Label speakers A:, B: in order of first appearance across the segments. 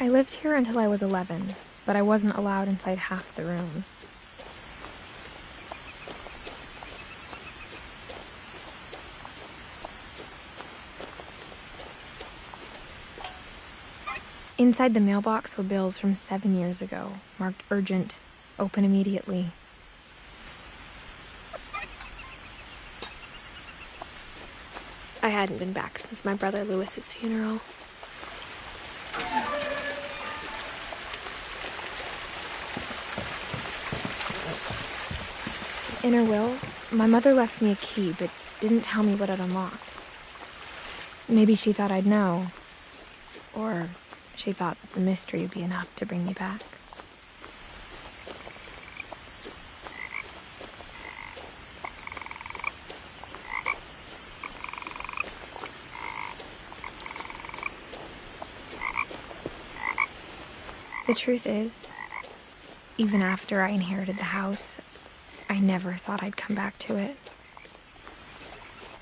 A: I lived here until I was 11, but I wasn't allowed inside half the rooms. Inside the mailbox were bills from 7 years ago, marked urgent, open immediately. I hadn't been back since my brother Lewis's funeral. In her will, my mother left me a key, but didn't tell me what it unlocked. Maybe she thought I'd know. Or she thought that the mystery would be enough to bring me back. The truth is, even after I inherited the house, I never thought I'd come back to it.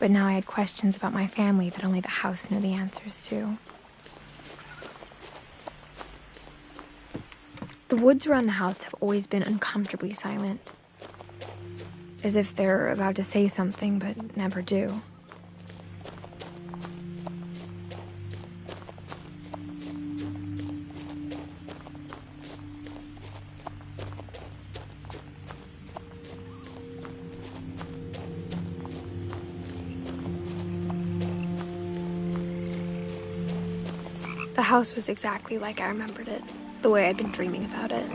A: But now I had questions about my family that only the house knew the answers to. The woods around the house have always been uncomfortably silent, as if they're about to say something but never do. The house was exactly like I remembered it, the way I'd been dreaming about it.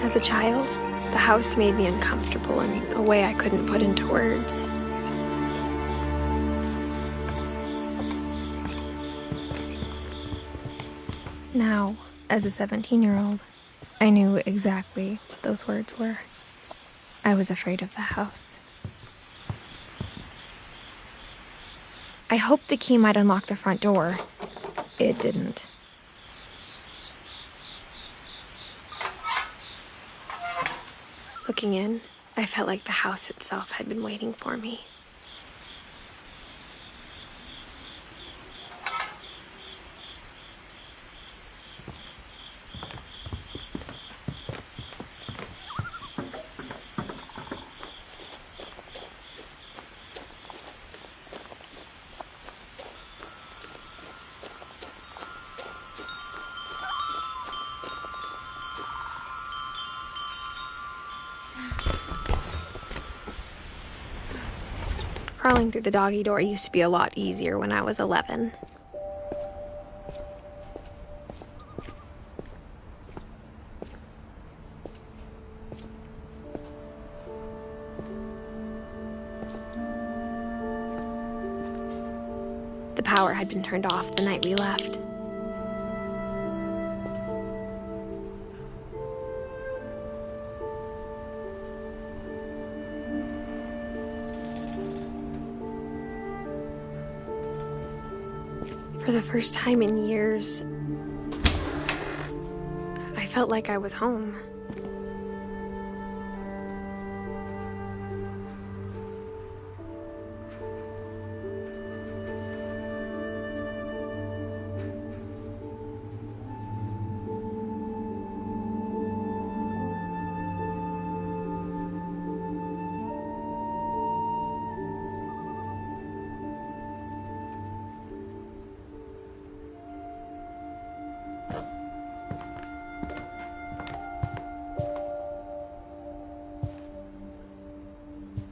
A: As a child, the house made me uncomfortable in a way I couldn't put into words. Now, as a 17-year-old, I knew exactly what those words were. I was afraid of the house. I hoped the key might unlock the front door. It didn't. Looking in, I felt like the house itself had been waiting for me. Crawling through the doggy door used to be a lot easier when I was 11. The power had been turned off the night we left. For the first time in years, I felt like I was home.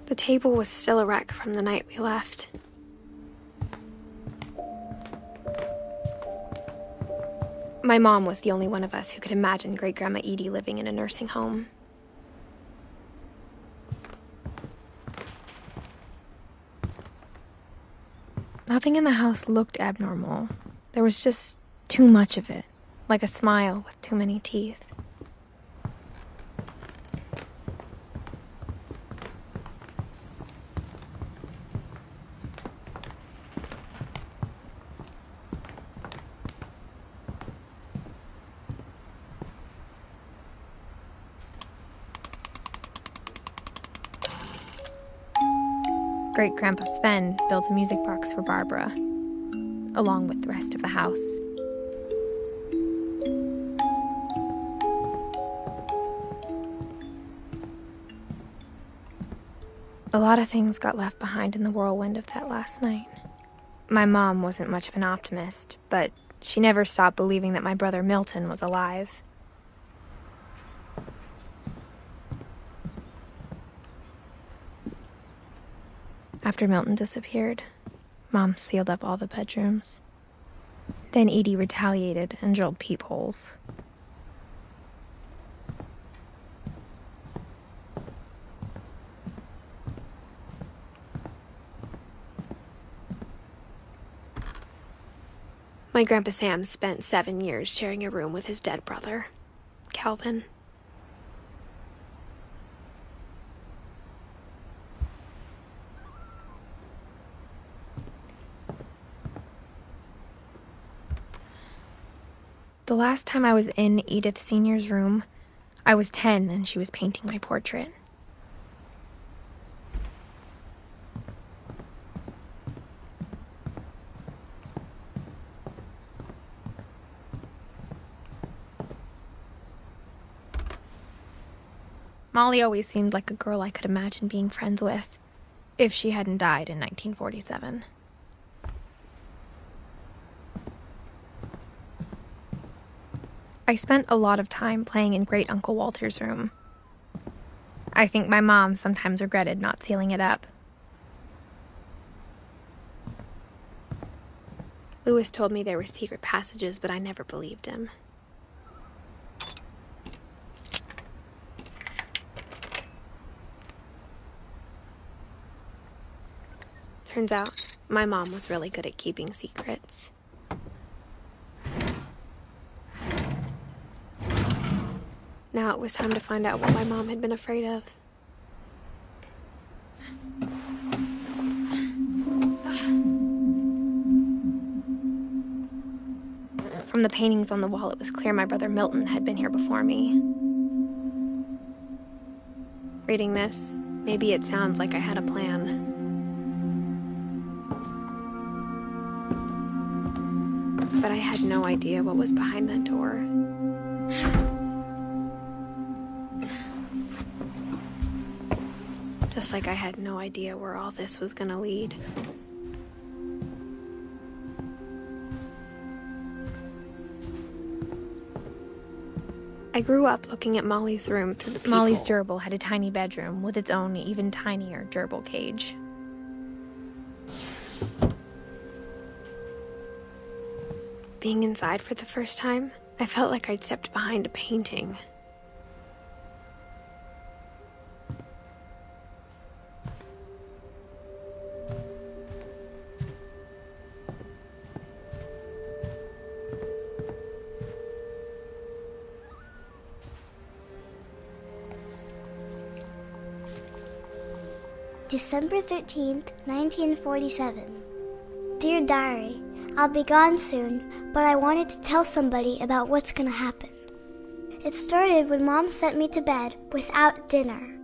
A: The table was still a wreck from the night we left. My mom was the only one of us who could imagine Great-Grandma Edie living in a nursing home. Nothing in the house looked abnormal. There was just too much of it, like a smile with too many teeth. Great-Grandpa Sven built a music box for Barbara, along with the rest of the house. A lot of things got left behind in the whirlwind of that last night. My mom wasn't much of an optimist, but she never stopped believing that my brother Milton was alive. After Milton disappeared, Mom sealed up all the bedrooms. Then Edie retaliated and drilled peepholes. My Grandpa Sam spent 7 years sharing a room with his dead brother, Calvin. The last time I was in Edith Sr.'s room, I was 10 and she was painting my portrait. Molly always seemed like a girl I could imagine being friends with, if she hadn't died in 1947. I spent a lot of time playing in Great Uncle Walter's room. I think my mom sometimes regretted not sealing it up. Louis told me there were secret passages, but I never believed him. Turns out, my mom was really good at keeping secrets. Now it was time to find out what my mom had been afraid of. From the paintings on the wall, it was clear my brother Milton had been here before me. Reading this, maybe it sounds like I had a plan. But I had no idea what was behind that door. Just like I had no idea where all this was gonna lead. I grew up looking at Molly's room through the peephole. Molly's gerbil had a tiny bedroom with its own even tinier gerbil cage. Being inside for the first time, I felt like I'd stepped behind a painting.
B: December 13th, 1947. Dear Diary, I'll be gone soon, but I wanted to tell somebody about what's gonna happen. It started when Mom sent me to bed without dinner.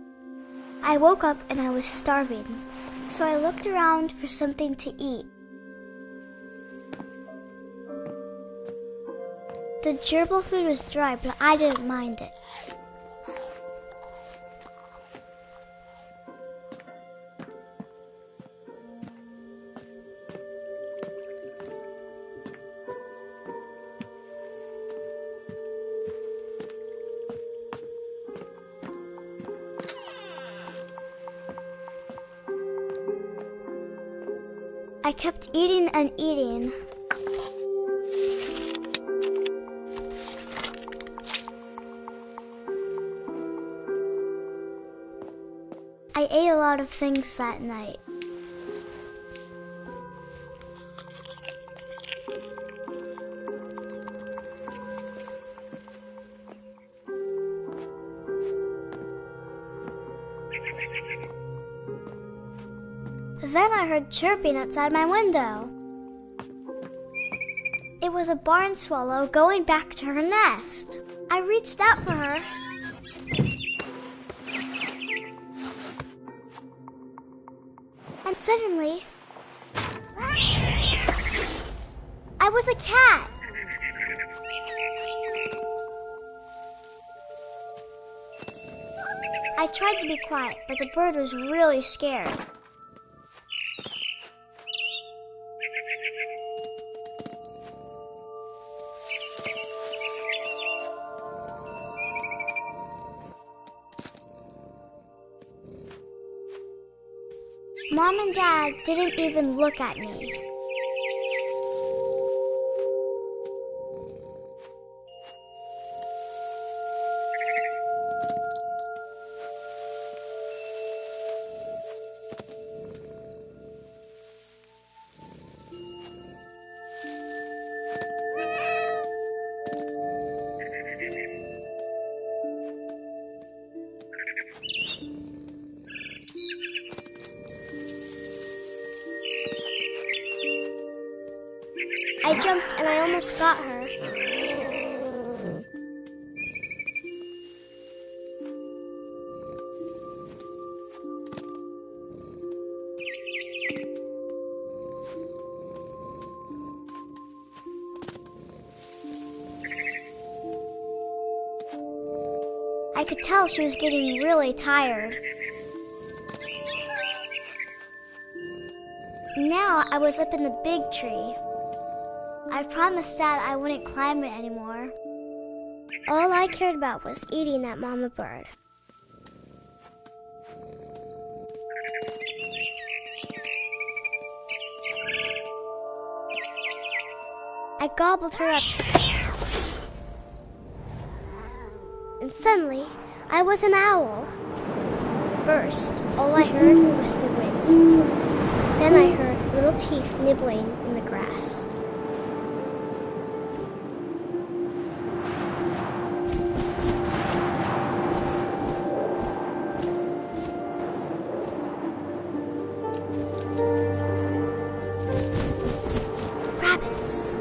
B: I woke up and I was starving, so I looked around for something to eat. The gerbil food was dry, but I didn't mind it. I kept eating and eating. I ate a lot of things that night. Then I heard chirping outside my window. It was a barn swallow going back to her nest. I reached out for her. And Suddenly, I was a cat. I tried to be quiet, but the bird was really scared. Mom and Dad didn't even look at me. I jumped and I almost got her. I could tell she was getting really tired. Now I was up in the big tree. I promised Dad I wouldn't climb it anymore. All I cared about was eating that mama bird. I gobbled her up. And suddenly, I was an owl. First, all I heard was the wind. Then I heard little teeth nibbling in the grass. Rabbits.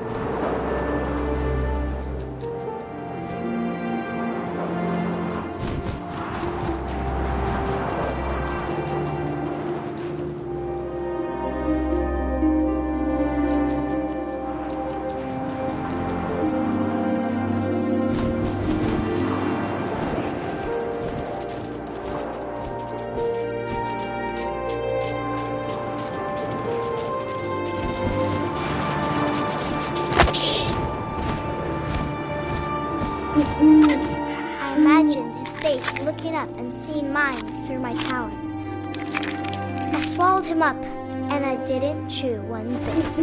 B: I imagined his face looking up and seeing mine through my talons. I swallowed him up, and I didn't chew one bit.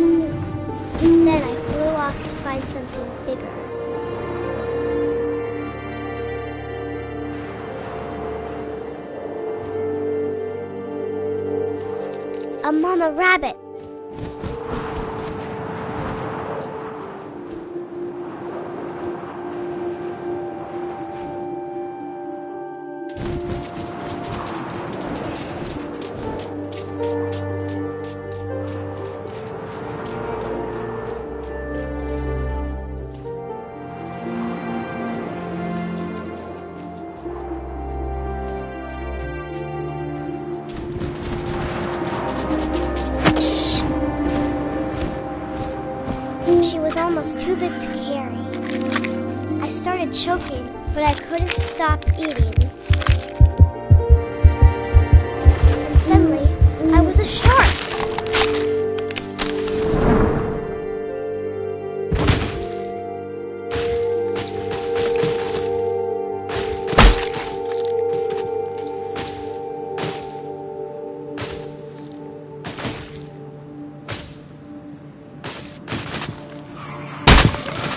B: Then I flew off to find something bigger. A mama rabbit. She was almost too big to carry. I started choking, but I couldn't stop eating. And suddenly, I was a shark.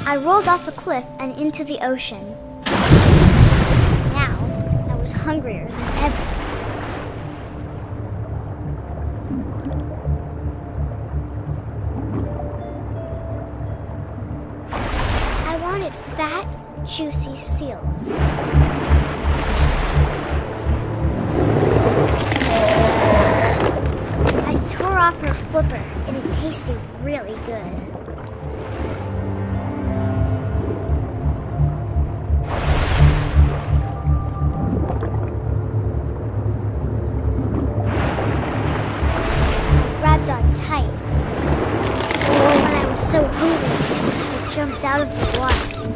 B: I rolled off a cliff and into the ocean. Now, I was hungrier than ever. I wanted fat, juicy seals. I tore off her flipper, and it tasted really good. so hungry, I jumped out of the water.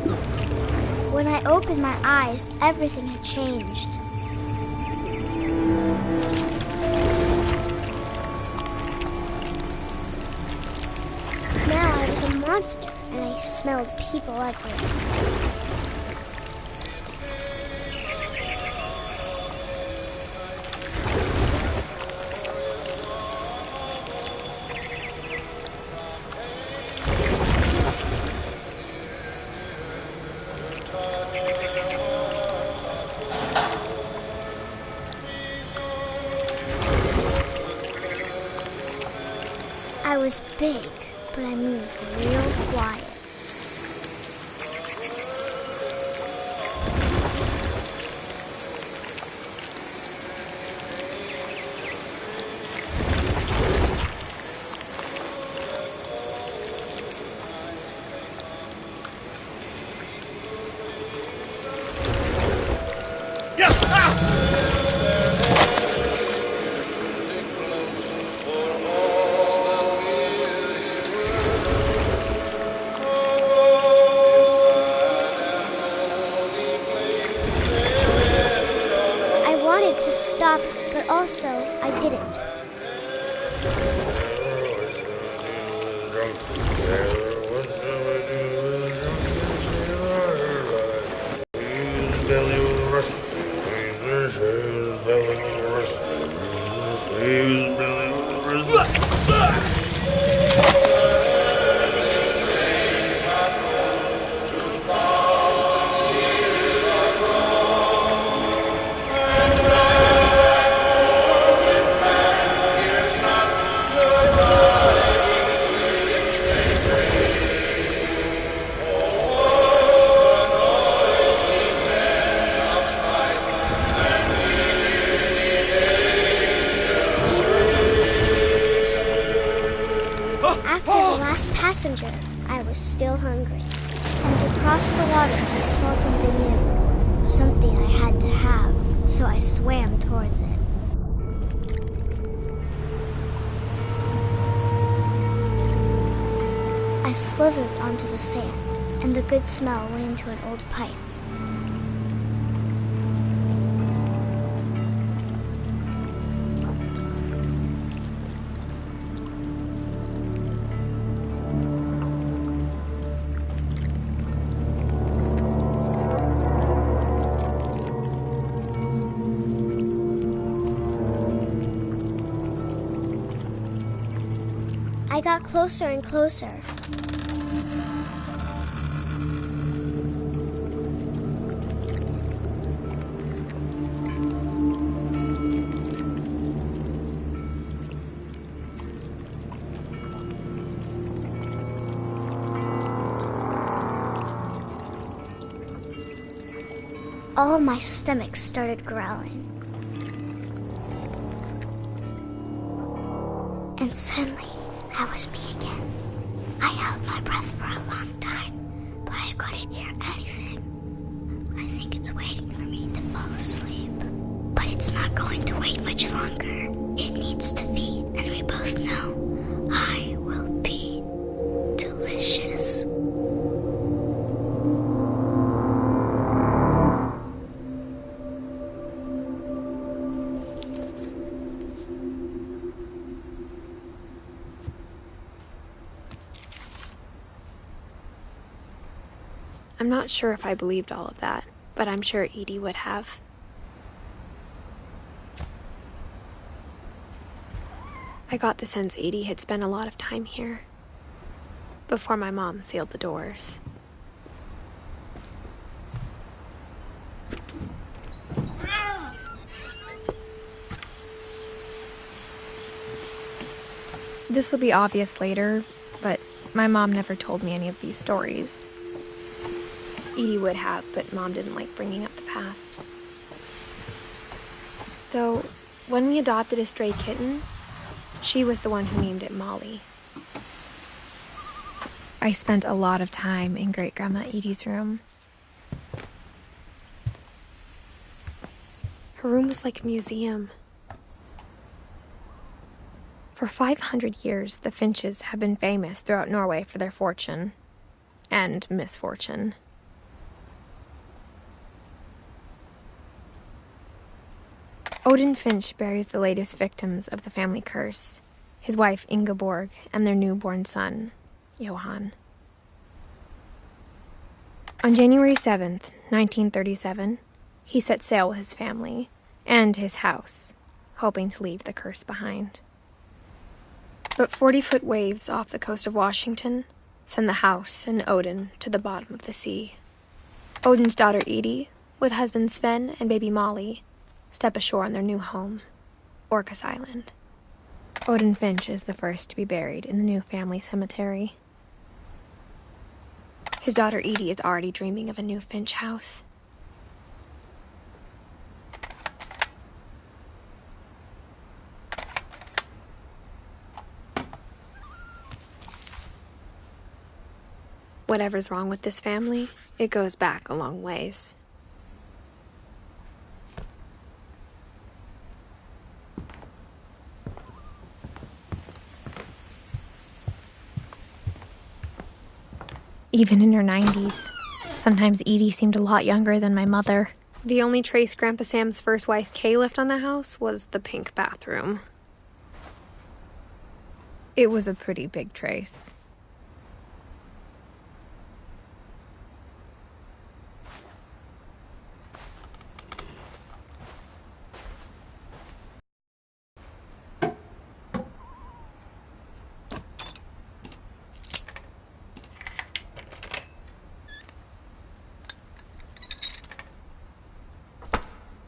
B: When I opened my eyes, everything had changed. Now I was a monster, and I smelled people everywhere. I was big, but I moved real quiet. To stop, but also I didn't. Passenger, I was still hungry, and to cross the water I smelled something new, something I had to have, so I swam towards it. I slithered onto the sand, and the good smell went into an old pipe. I got closer and closer. All my stomach started growling. And suddenly, I was me again. I held my breath for a long time, but I couldn't hear anything. I think it's waiting for me to fall asleep. But it's not going to wait much longer. It needs to feed, and we both know I will be delicious.
A: I'm not sure if I believed all of that, but I'm sure Edie would have. I got the sense Edie had spent a lot of time here, before my mom sealed the doors. This will be obvious later, but my mom never told me any of these stories. Edie would have, but Mom didn't like bringing up the past. Though, when we adopted a stray kitten, she was the one who named it Molly. I spent a lot of time in Great-Grandma Edie's room. Her room was like a museum. For For 500 years, the Finches have been famous throughout Norway for their fortune and misfortune. Odin Finch buries the latest victims of the family curse, his wife Ingeborg and their newborn son, Johan. On January 7th, 1937, he set sail with his family and his house, hoping to leave the curse behind. But 40-foot waves off the coast of Washington send the house and Odin to the bottom of the sea. Odin's daughter Edie, with husband Sven and baby Molly, step ashore on their new home, Orcas Island. Odin Finch is the first to be buried in the new family cemetery. His daughter Edie is already dreaming of a new Finch house. Whatever's wrong with this family, it goes back a long ways. Even in her 90s, sometimes Edie seemed a lot younger than my mother. The only trace Grandpa Sam's first wife Kay left on the house was the pink bathroom. It was a pretty big trace.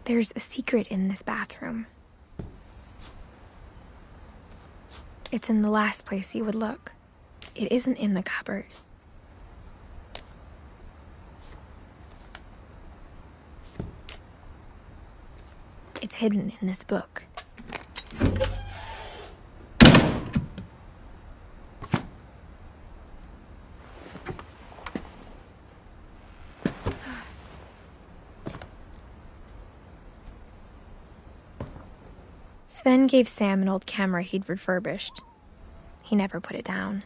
A: There's a secret in this bathroom. It's in the last place you would look. It isn't in the cupboard. It's hidden in this book. Sven gave Sam an old camera he'd refurbished. He never put it down.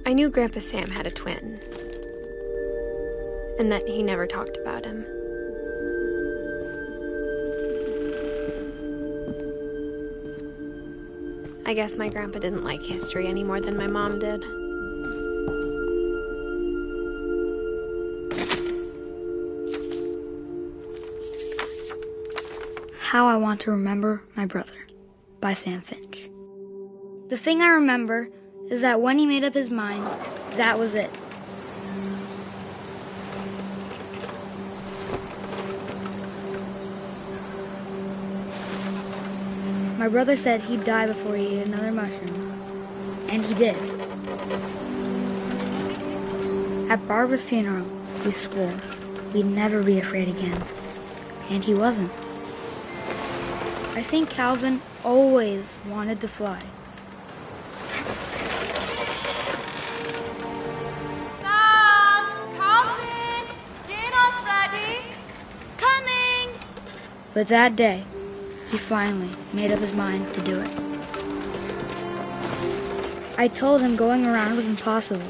A: I knew Grandpa Sam had a twin, and that he never talked about him. I guess my grandpa didn't like history any more than my mom did.
C: How I Want to Remember My Brother by Sam Finch. The thing I remember is that when he made up his mind, that was it. My brother said he'd die before he ate another mushroom, and he did. At Barbara's funeral, we swore we'd never be afraid again, and he wasn't. I think Calvin always wanted to fly. But that day, he finally made up his mind to do it. I told him going around was impossible.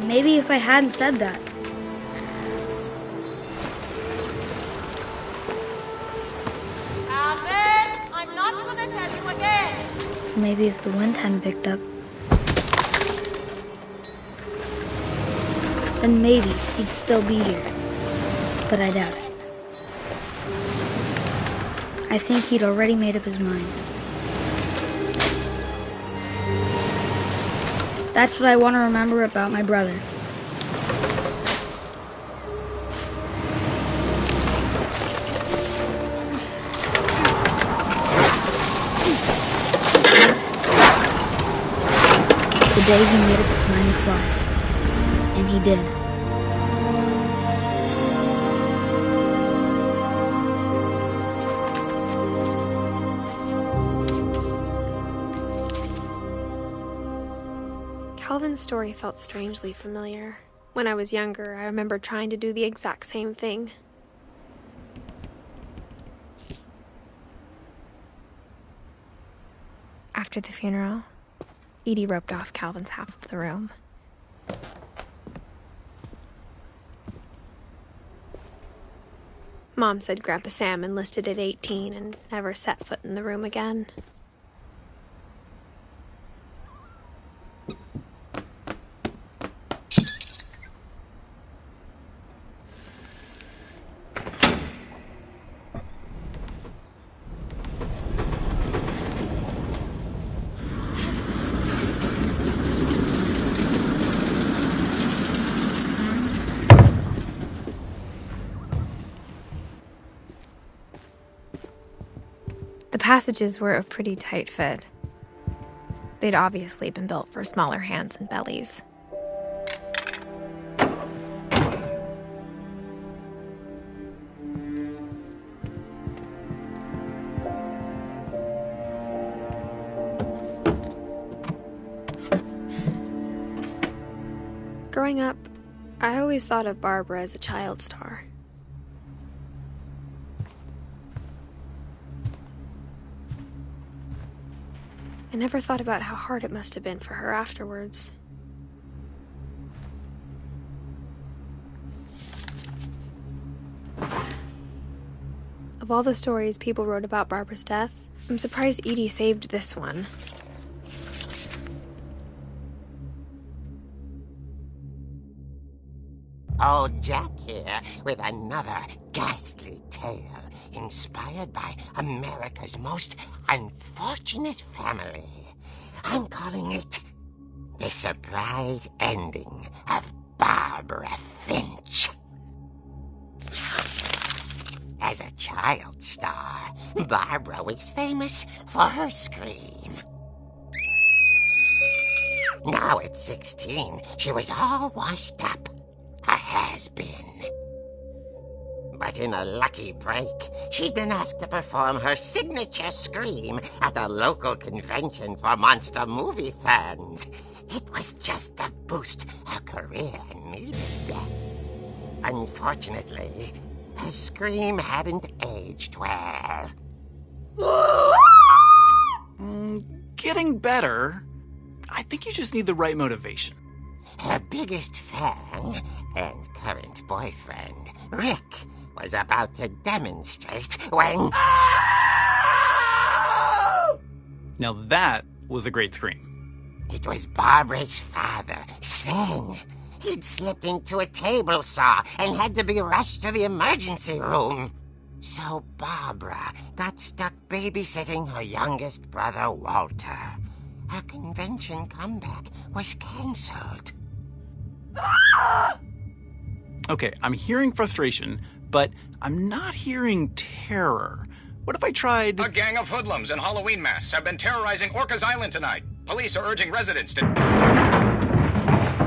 C: Maybe if I hadn't said that.
D: Alvin, I'm not gonna tell you again.
C: Maybe if the wind hadn't picked up, then maybe he'd still be here. But I doubt it. I think he'd already made up his mind. That's what I want to remember about my brother. The day he made up his mind to fly. And he did.
A: Calvin's story felt strangely familiar. When I was younger, I remember trying to do the exact same thing. After the funeral, Edie roped off Calvin's half of the room. Mom said Grandpa Sam enlisted at 18 and never set foot in the room again. The passages were a pretty tight fit. They'd obviously been built for smaller hands and bellies. Growing up, I always thought of Barbara as a child star. I never thought about how hard it must have been for her afterwards. Of all the stories people wrote about Barbara's death, I'm surprised Edie saved this one.
E: Old Jack here with another ghastly tale inspired by America's most unfortunate family. I'm calling it The Surprise Ending of Barbara Finch. As a child star, Barbara was famous for her scream. Now at 16, she was all washed up. A has-been. But in a lucky break, she'd been asked to perform her signature scream at a local convention for monster movie fans. It was just the boost her career needed. Unfortunately, her scream hadn't aged well.
F: Getting better. I think you just need the right motivation.
E: Her biggest fan and current boyfriend, Rick, was about to demonstrate when...
F: Now that was a great scream.
E: It was Barbara's father, Sven. He'd slipped into a table saw and had to be rushed to the emergency room. So Barbara got stuck babysitting her youngest brother, Walter. Her convention comeback was cancelled.
F: Okay, I'm hearing frustration, but I'm not hearing terror. What if I tried...
G: A gang of hoodlums in Halloween masks have been terrorizing Orcas Island tonight. Police are urging residents to...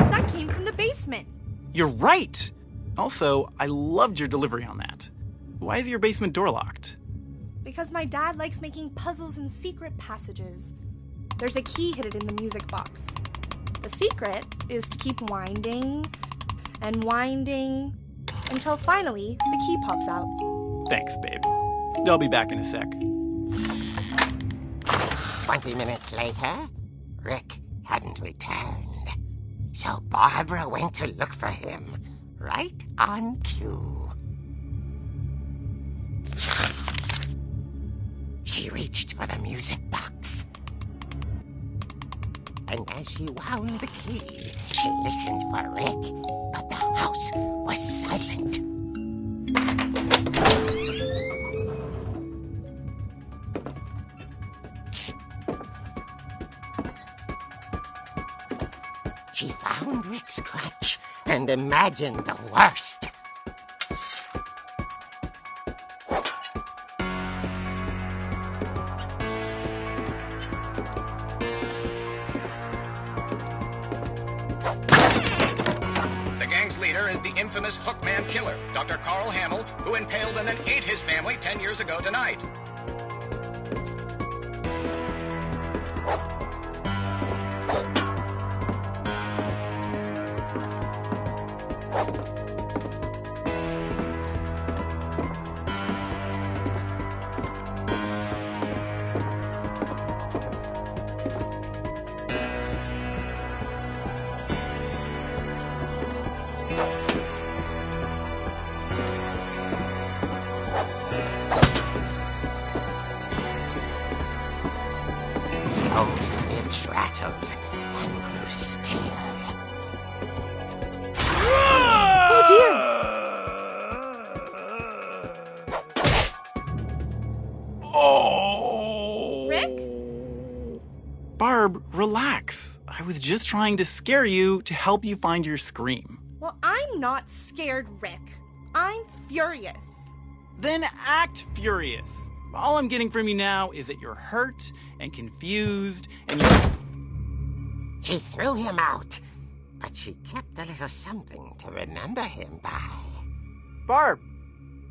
D: That came from the basement.
F: You're right! Also, I loved your delivery on that. Why is your basement door locked?
D: Because my dad likes making puzzles and secret passages. There's a key hidden in the music box. The secret is to keep winding and winding until finally the key pops out.
F: Thanks, babe. I'll be back in a sec.
E: 20 minutes later, Rick hadn't returned. So Barbara went to look for him, right on cue. She reached for the music box. And as she wound the key, she listened for Rick, but the house was silent. and imagine the worst.
G: The gang's leader is the infamous Hookman killer, Dr. Carl Hamill, who impaled and then ate his family 10 years ago tonight.
E: It rattled and grew still.
D: Oh dear!
F: Oh!
D: Rick?
F: Barb, relax. I was just trying to scare you to help you find your scream.
D: Well, I'm not scared, Rick. I'm furious.
F: Then act furious. All I'm getting from you now is that you're hurt and confused and
E: She threw him out, but she kept a little something to remember him by.
F: Barb,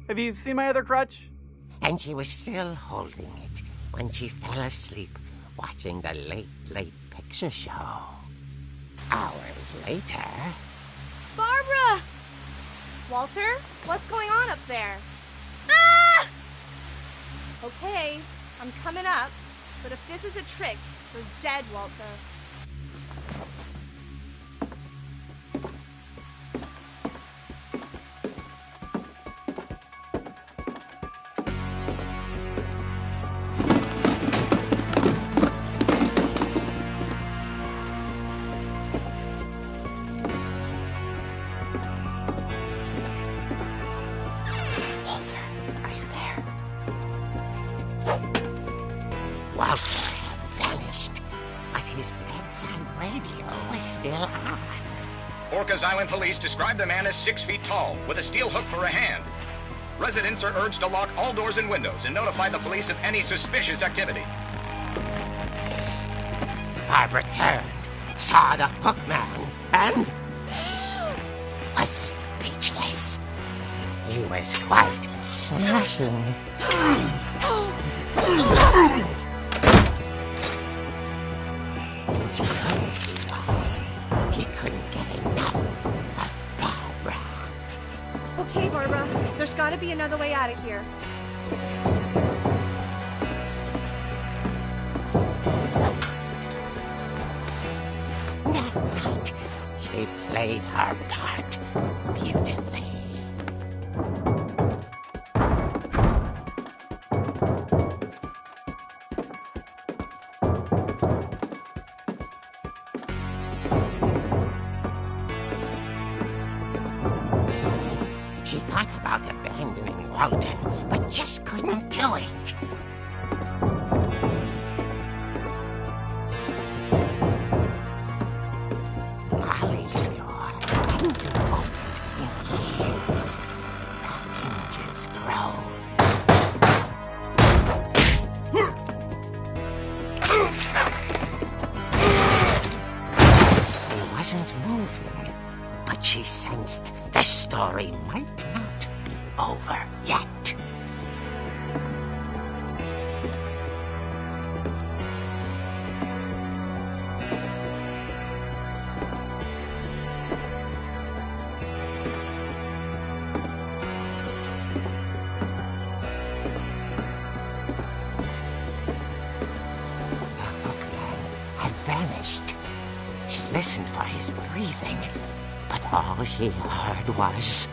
F: have you seen my other crutch?
E: And she was still holding it when she fell asleep watching the late picture show. Hours later...
D: Barbara! Walter, what's going on up there? Ah! Okay, I'm coming up, but if this is a trick, you're dead, Walter.
E: Walter had vanished, but his bedside radio was still on.
G: Orcas Island police describe the man as 6 feet tall, with a steel hook for a hand. Residents are urged to lock all doors and windows and notify the police of any suspicious activity.
E: Barbara turned, saw the hook man, and was speechless. He was quite smashing. And here he was. He couldn't get enough of Barbara.
D: Okay, Barbara, there's gotta be another way out of here.
E: That night, she played her part beautifully. She thought about abandoning Walter, but just couldn't do it. Molly's door hadn't been opened in years. The hinges groaned. He wasn't moving, but she sensed the story might not be over yet. The hookman had vanished. She listened for his breathing, but all she heard was...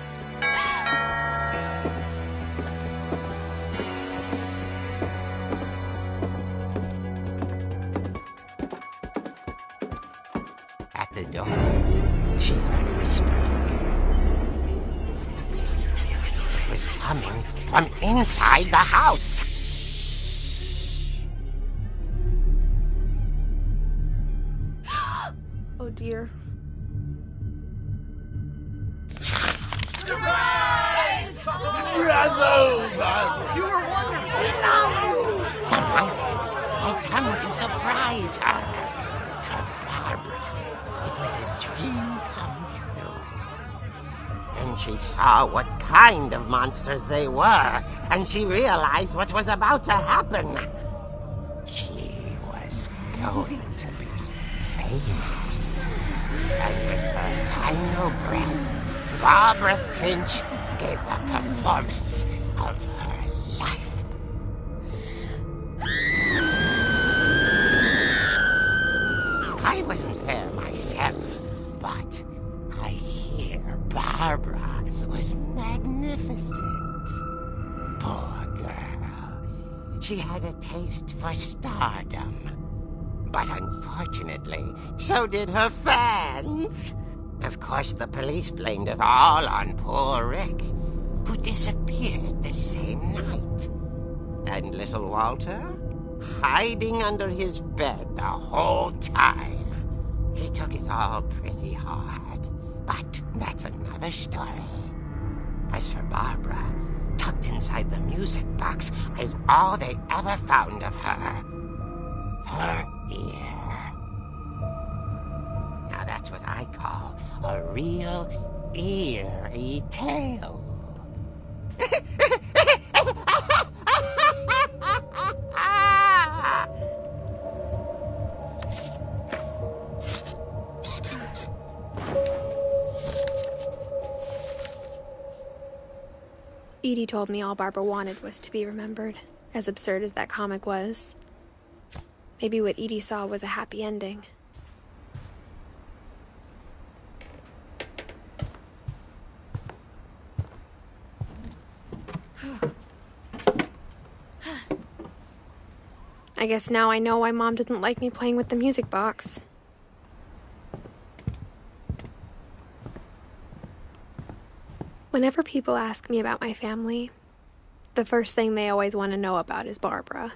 E: At the door, she heard whispering. It was coming from inside the house.
D: Oh dear.
E: You were wonderful. The monsters had come to surprise her. For Barbara, it was a dream come true. Then she saw what kind of monsters they were, and she realized what was about to happen. She was going to be famous. And with her final breath, Barbara Finch gave the performance of her life. I wasn't there myself, but I hear Barbara was magnificent. Poor girl. She had a taste for stardom. But unfortunately, so did her fans. Of course, the police blamed it all on poor Rick, who disappeared the same night. And little Walter, hiding under his bed the whole time. He took it all pretty hard, but that's another story. As for Barbara, tucked inside the music box is all they ever found of her. Her ear. Now that's what I call a real eerie tale.
A: Edie told me all Barbara wanted was to be remembered, as absurd as that comic was. Maybe what Edie saw was a happy ending. I guess now I know why Mom didn't like me playing with the music box. Whenever people ask me about my family, the first thing they always want to know about is Barbara.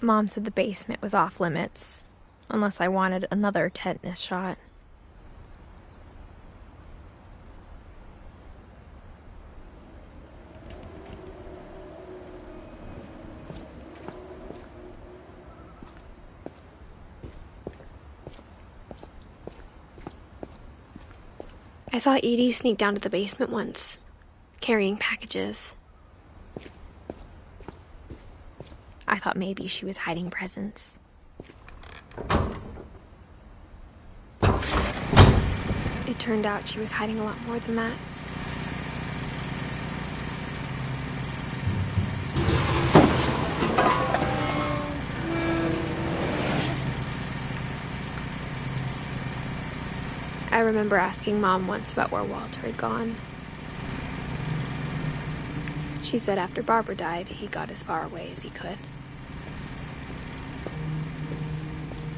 A: Mom said the basement was off limits, unless I wanted another tetanus shot. I saw Edie sneak down to the basement once, carrying packages. I thought maybe she was hiding presents. It turned out she was hiding a lot more than that. I remember asking Mom once about where Walter had gone. She said after Barbara died, he got as far away as he could.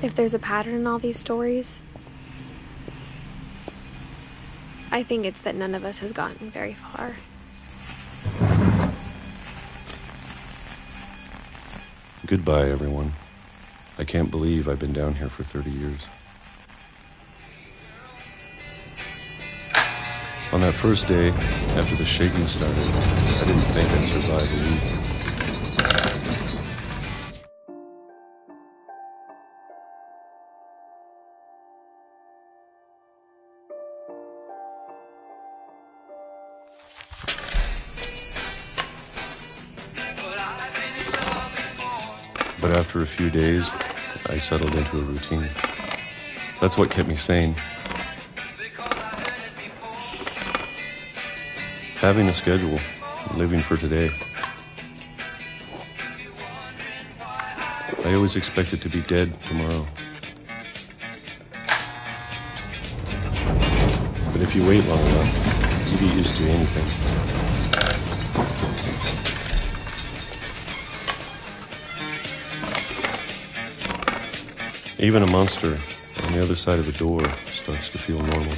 A: If there's a pattern in all these stories, I think it's that none of us has gotten very far.
H: Goodbye, everyone. I can't believe I've been down here for 30 years. On that first day, after the shaking started, I didn't think I'd survive a week. But after a few days, I settled into a routine. That's what kept me sane. Having a schedule, living for today. I always expected to be dead tomorrow. But if you wait long enough, you get used to anything. Even a monster on the other side of the door starts to feel normal.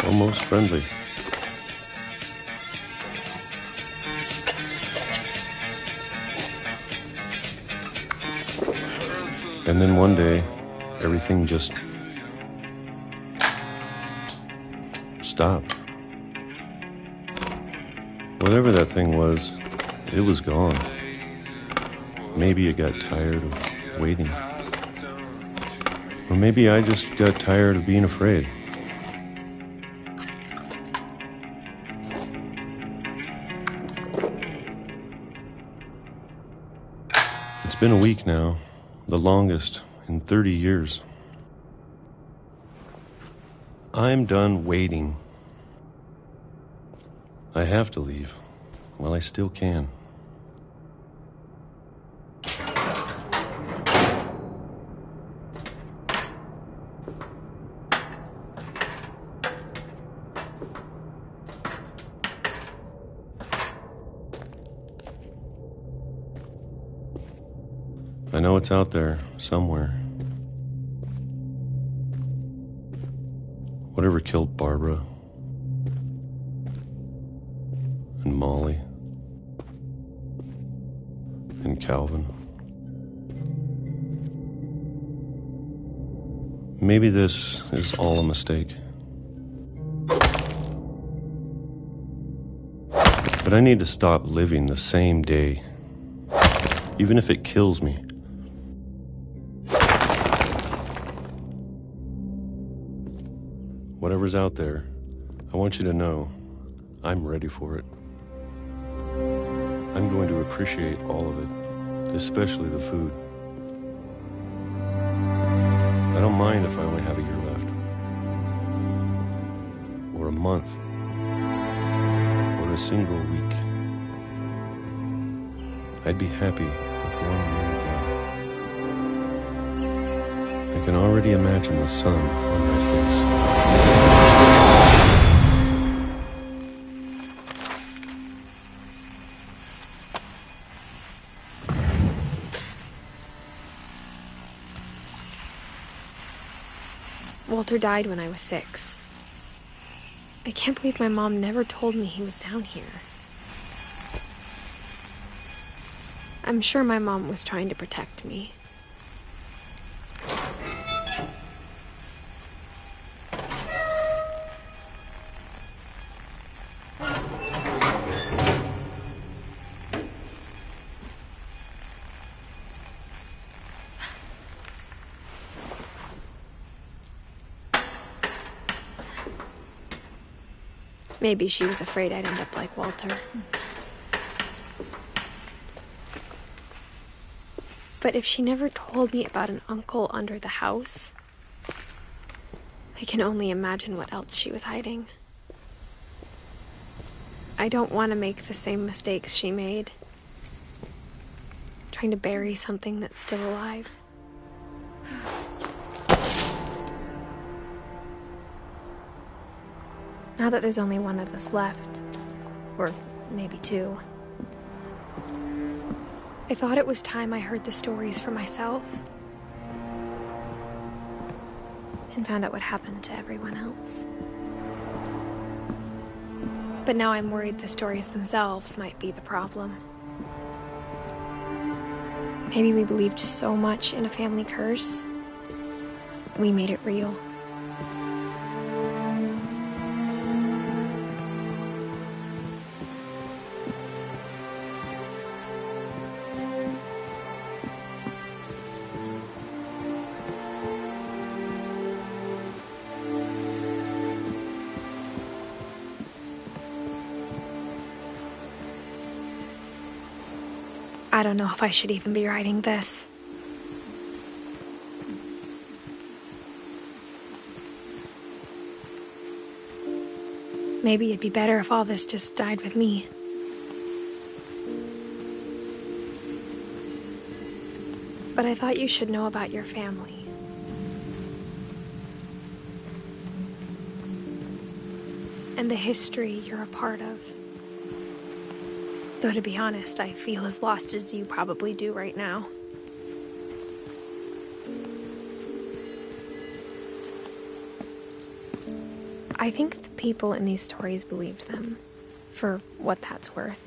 H: Almost friendly. And then one day, everything just stopped. Whatever that thing was, it was gone. Maybe it got tired of waiting. Or maybe I just got tired of being afraid. It's been a week now. The longest in 30 years. I'm done waiting. I have to leave while I still can. I know it's out there somewhere. Whatever killed Barbara and Molly and Calvin. Maybe this is all a mistake. But I need to stop living the same day, even if it kills me. Whatever's out there, I want you to know I'm ready for it. I'm going to appreciate all of it, especially the food. I don't mind if I only have a year left, or a month, or a single week. I'd be happy with 1 year again. I can already imagine the sun on my face.
A: Walter died when I was 6. I can't believe my mom never told me he was down here. I'm sure my mom was trying to protect me. Maybe she was afraid I'd end up like Walter. But if she never told me about an uncle under the house, I can only imagine what else she was hiding. I don't want to make the same mistakes she made, trying to bury something that's still alive. Now that there's only one of us left, or maybe 2, I thought it was time I heard the stories for myself and found out what happened to everyone else. But now I'm worried the stories themselves might be the problem. Maybe we believed so much in a family curse, we made it real. I don't know if I should even be writing this. Maybe it'd be better if all this just died with me. But I thought you should know about your family. And the history you're a part of. Though to be honest, I feel as lost as you probably do right now. I think the people in these stories believed them, for what that's worth.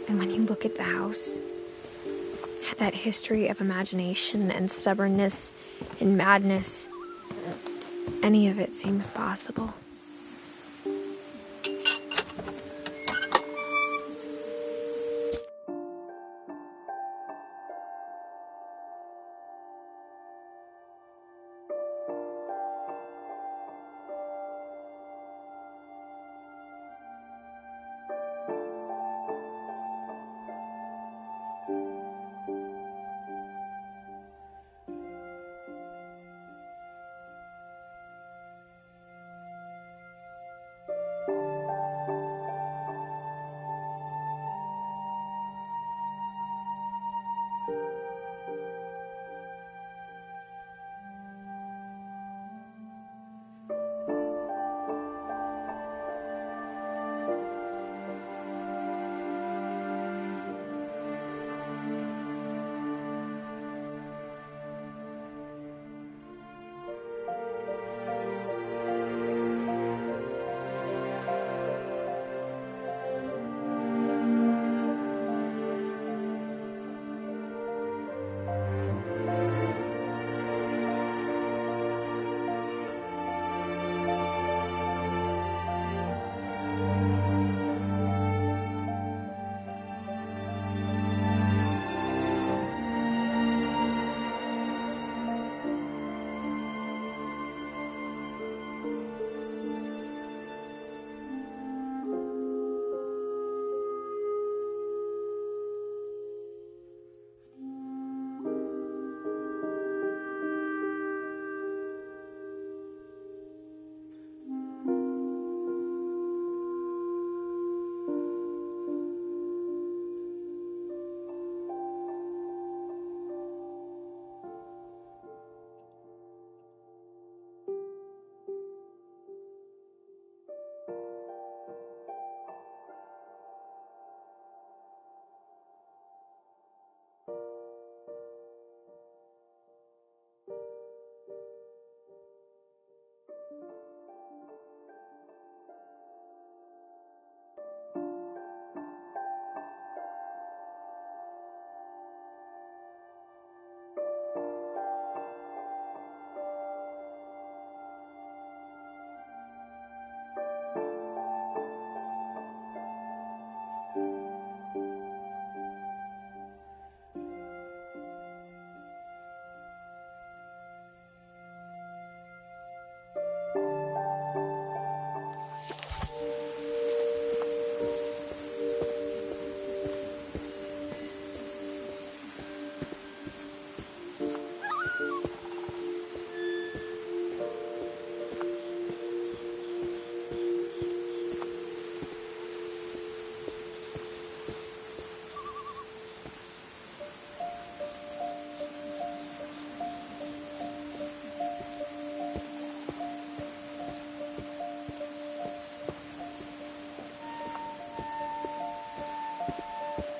A: And when you look at the house, that history of imagination and stubbornness and madness, any of it seems possible.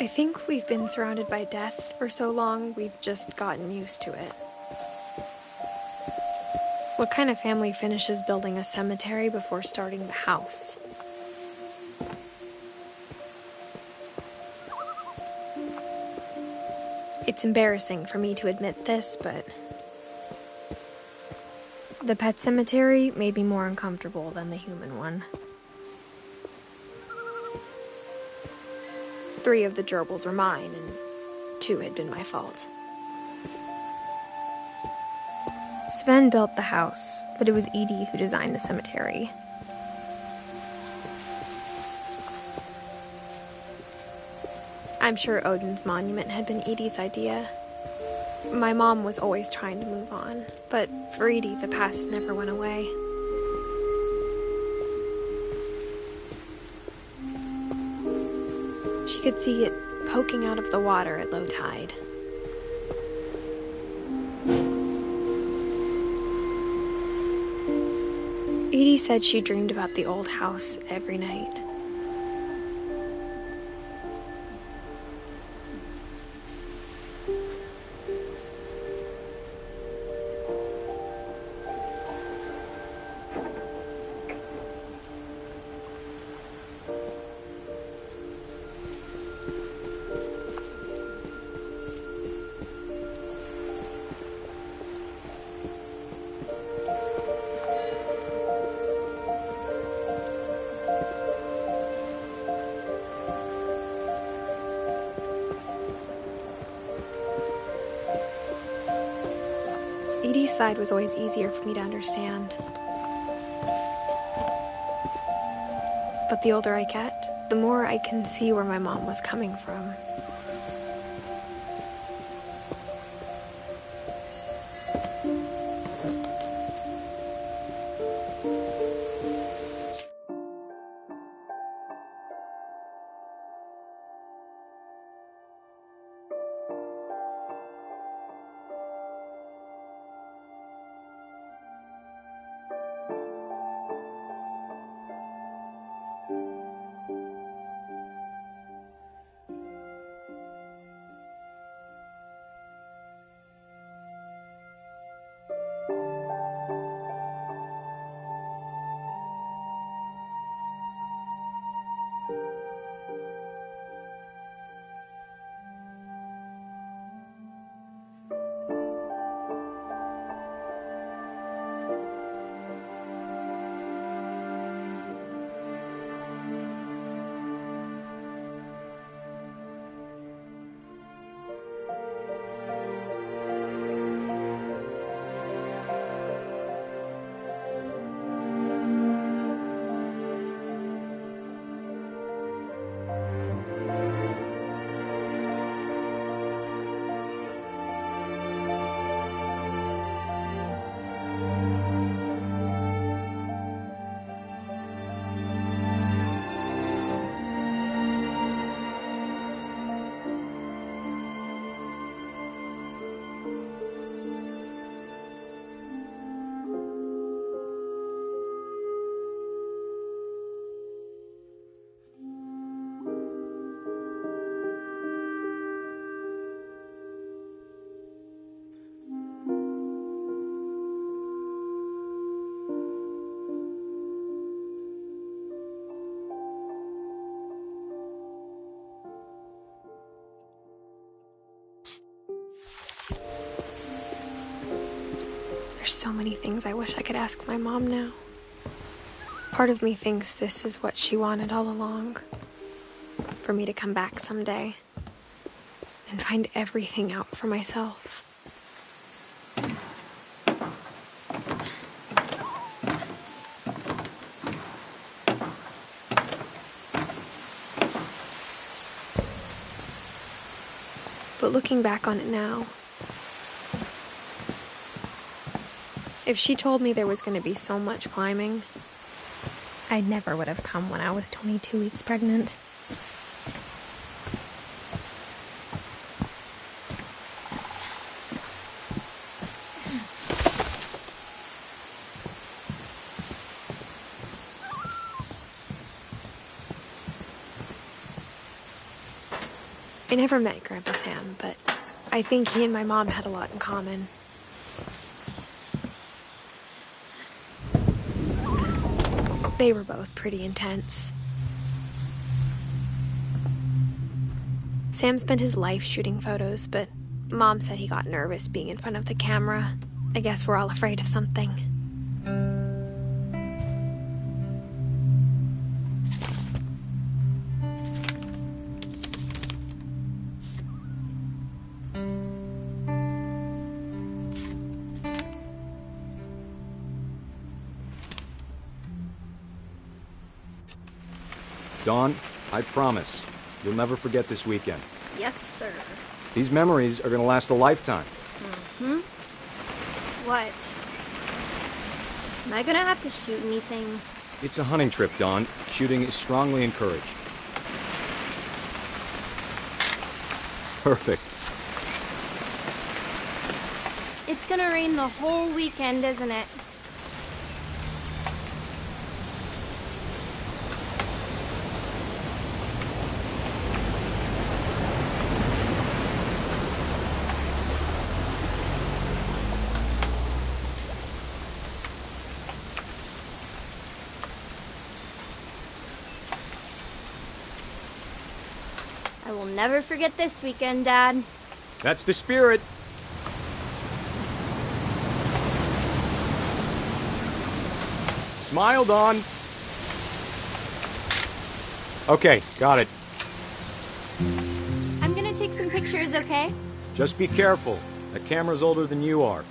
A: I think we've been surrounded by death for so long, we've just gotten used to it. What kind of family finishes building a cemetery before starting the house? It's embarrassing for me to admit this, but the pet cemetery made me more uncomfortable than the human one. 3 of the gerbils are mine, and too had been my fault. Sven built the house, but it was Edie who designed the cemetery. I'm sure Odin's monument had been Edie's idea. My mom was always trying to move on, but for Edie, the past never went away. She could see it poking out of the water at low tide. Edie said she dreamed about the old house every night. Edie's side was always easier for me to understand. But the older I get, the more I can see where my mom was coming from. There's so many things I wish I could ask my mom now. Part of me thinks this is what she wanted all along. For me to come back someday and find everything out for myself. But looking back on it now, if she told me there was going to be so much climbing, I never would have come when I was 22 weeks pregnant. I never met Grandpa Sam, but I think he and my mom had a lot in common. They were both pretty intense. Sam spent his life shooting photos, but Mom said he got nervous being in front of the camera. I guess we're all afraid of something.
I: Dawn, I promise, you'll never forget this weekend.
J: Yes, sir.
I: These memories are gonna last a lifetime.
J: Mm-hmm. What? Am I gonna have to shoot anything?
I: It's a hunting trip, Dawn. Shooting is strongly encouraged. Perfect.
J: It's gonna rain the whole weekend, isn't it? I will never forget this weekend, Dad.
I: That's the spirit. Smile, Dawn. Okay, got it.
J: I'm gonna take some pictures, okay?
I: Just be careful. That camera's older than you are.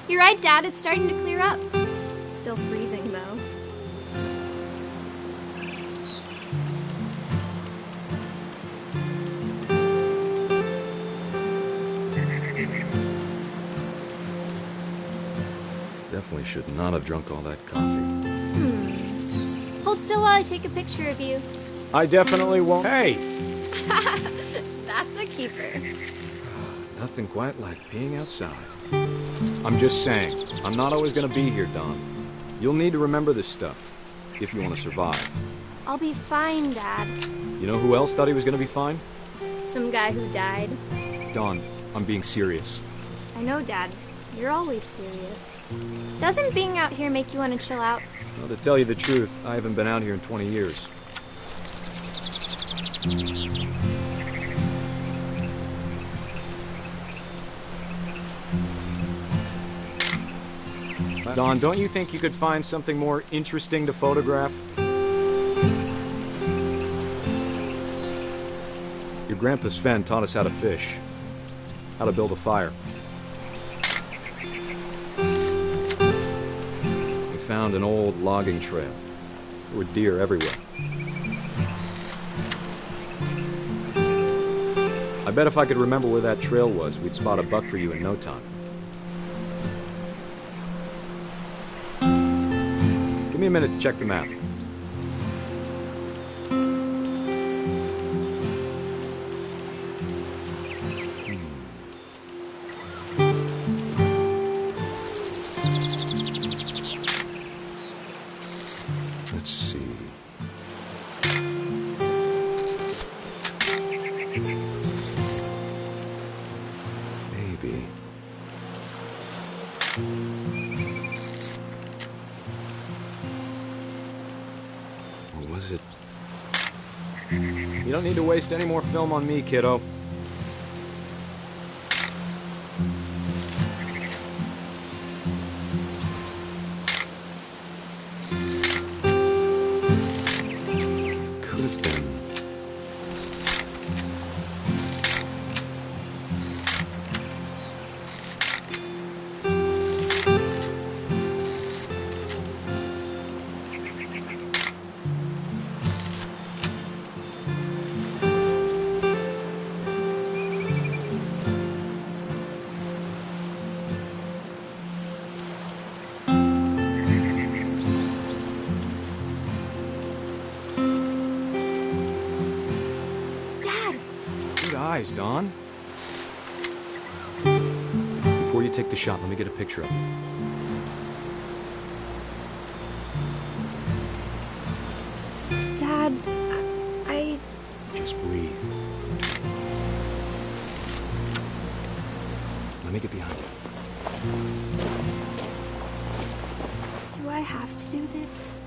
J: You're right, Dad. It's starting to clear up. Still freezing, though.
I: Definitely should not have drunk all that coffee.
J: Hold still while I take a picture of you.
I: I definitely won't. Hey!
J: That's a keeper.
I: Nothing quite like being outside. I'm just saying, I'm not always gonna be here, Dawn. You'll need to remember this stuff, if you want to survive.
J: I'll be fine, Dad.
I: You know who else thought he was gonna be fine?
J: Some guy who died.
I: Dawn, I'm being serious.
J: I know, Dad. You're always serious. Doesn't being out here make you want to chill out?
I: Well, to tell you the truth, I haven't been out here in 20 years. Dawn, don't you think you could find something more interesting to photograph? Your grandpa Sven taught us how to fish, how to build a fire. We found an old logging trail. There were deer everywhere. I bet if I could remember where that trail was, we'd spot a buck for you in no time. Give me a minute to check the map. Let's see. Maybe. Or was it? You don't need to waste any more film on me, kiddo. Could have been. Good eyes, Dawn. Before you take the shot, let me get a picture of you.
J: Dad, I...
I: Just breathe. Let me get behind you.
J: Do I have to do this?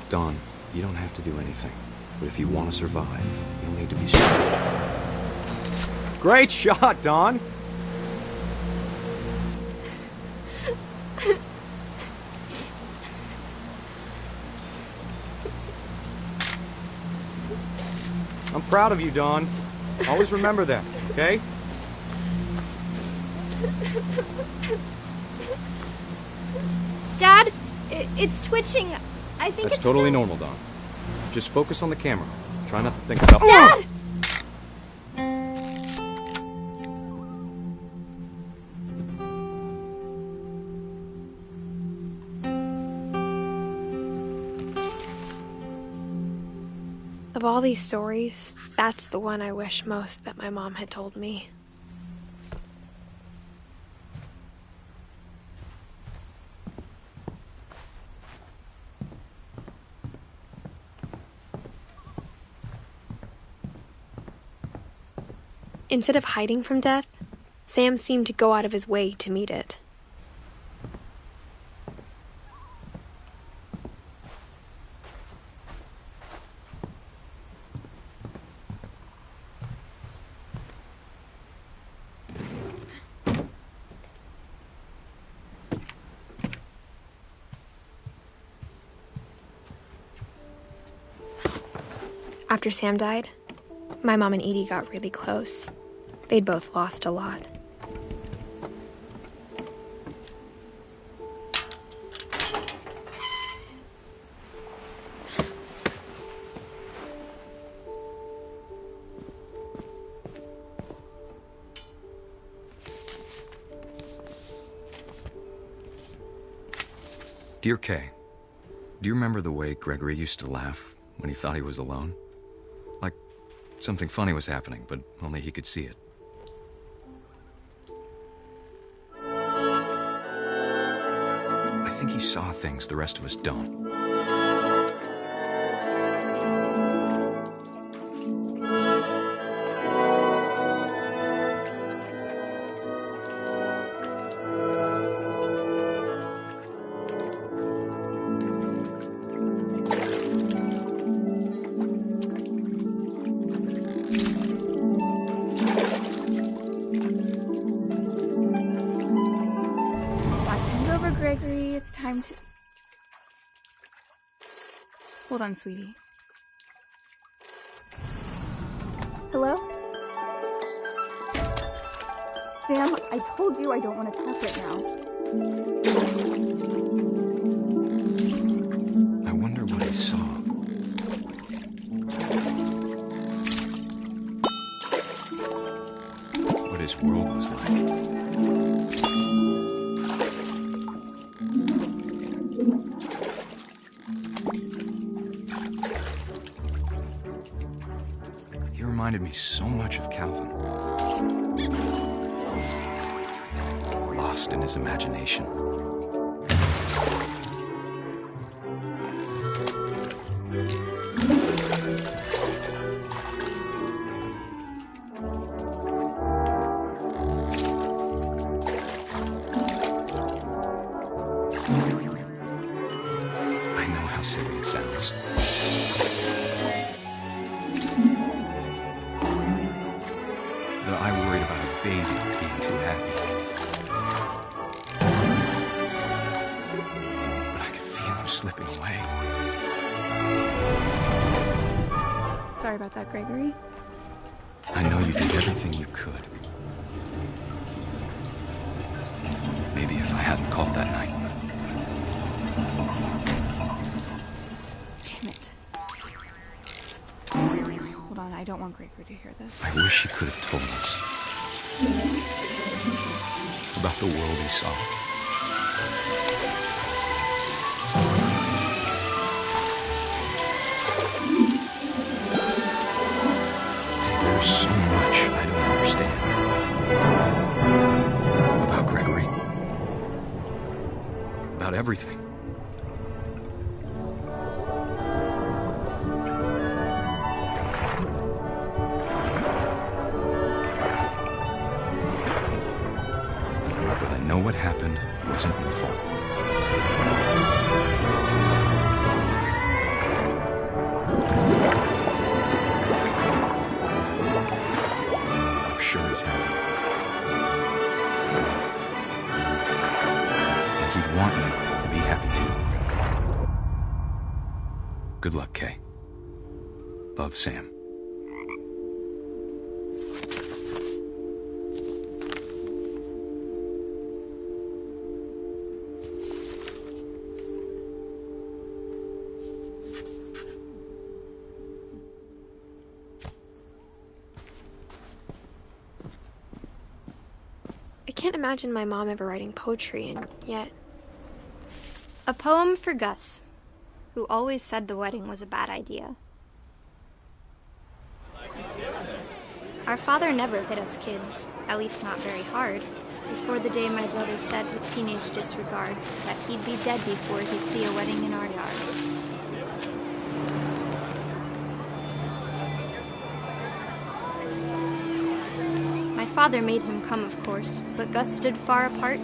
I: Dawn, you don't have to do anything. But if you want to survive, you'll need to be strong. Great shot, Dawn! I'm proud of you, Dawn. Always remember that, okay?
J: Dad, it's twitching. I think
I: That's
J: it's
I: totally normal, Don. Just focus on the camera. Try not to think about—
J: Dad!
A: Of all these stories, that's the one I wish most that my mom had told me. Instead of hiding from death, Sam seemed to go out of his way to meet it. After Sam died, my mom and Edie got really close. They'd both lost a lot.
I: Dear Kay, do you remember the way Gregory used to laugh when he thought he was alone? Like something funny was happening, but only he could see it. I think he saw things the rest of us don't.
K: Gregory, it's time to... Hold on, sweetie. Hello? Sam, I told you I don't want to talk right now.
I: I wonder what he saw. What his world was like. He reminded me so much of Calvin. Lost in his imagination. I know how silly it sounds. That I worried about a baby being too happy. But I could feel him slipping away.
K: Sorry about that, Gregory.
I: I know you did everything you could. Maybe if I hadn't called that night.
K: Damn it. Hold on, I don't want Gregory to hear this.
I: I wish he could have told us about the world he saw. There's so much I don't understand about Gregory. About everything. But I know what happened wasn't your fault. I'm sure he's happy. And he'd want you to be happy too. Good luck, Kay. Love, Sam.
A: can't imagine my mom ever writing poetry, and yet...
J: A poem for Gus, who always said the wedding was a bad idea. Our father never hit us kids, at least not very hard, before the day my brother said with teenage disregard that he'd be dead before he'd see a wedding in our yard. My father made him come, of course, but Gus stood far apart,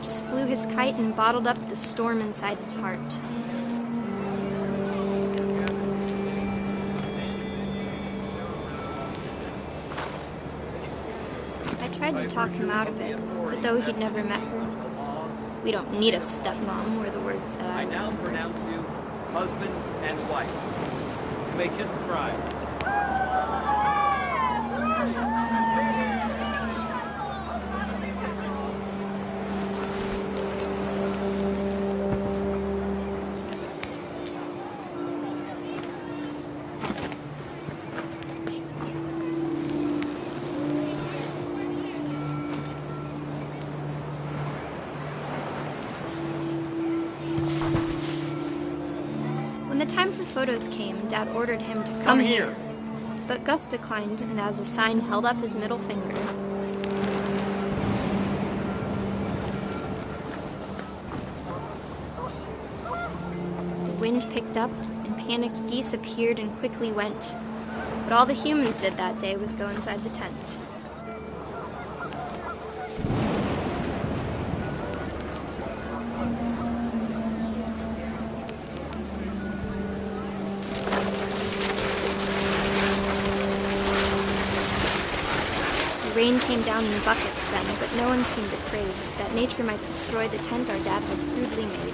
J: just flew his kite and bottled up the storm inside his heart. I tried to talk him out of it, but though he'd never met her, "We don't need a stepmom," were the words that I
L: now pronounce you husband and wife. You may kiss the bride.
J: When the time for photos came, Dad ordered him to come here. But Gus declined, and as a sign held up his middle finger. The wind picked up, and panicked geese appeared and quickly went. But all the humans did that day was go inside the tent. Rain came down in buckets then, but no one seemed afraid that nature might destroy the tent our dad had crudely made.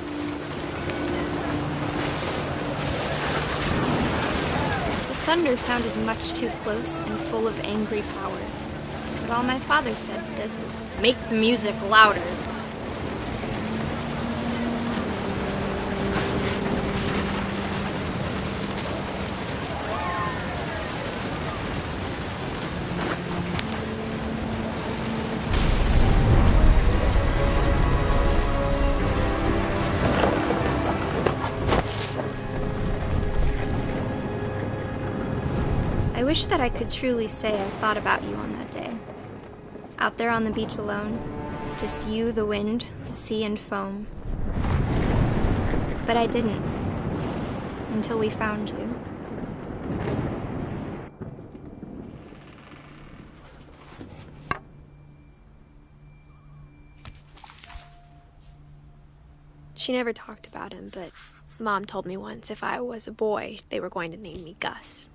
J: The thunder sounded much too close and full of angry power, but all my father said to this was, "Make the music louder." I wish that I could truly say I thought about you on that day. Out there on the beach alone, just you, the wind, the sea, and foam. But I didn't, until we found you.
A: She never talked about him, but Mom told me once if I was a boy, they were going to name me Gus.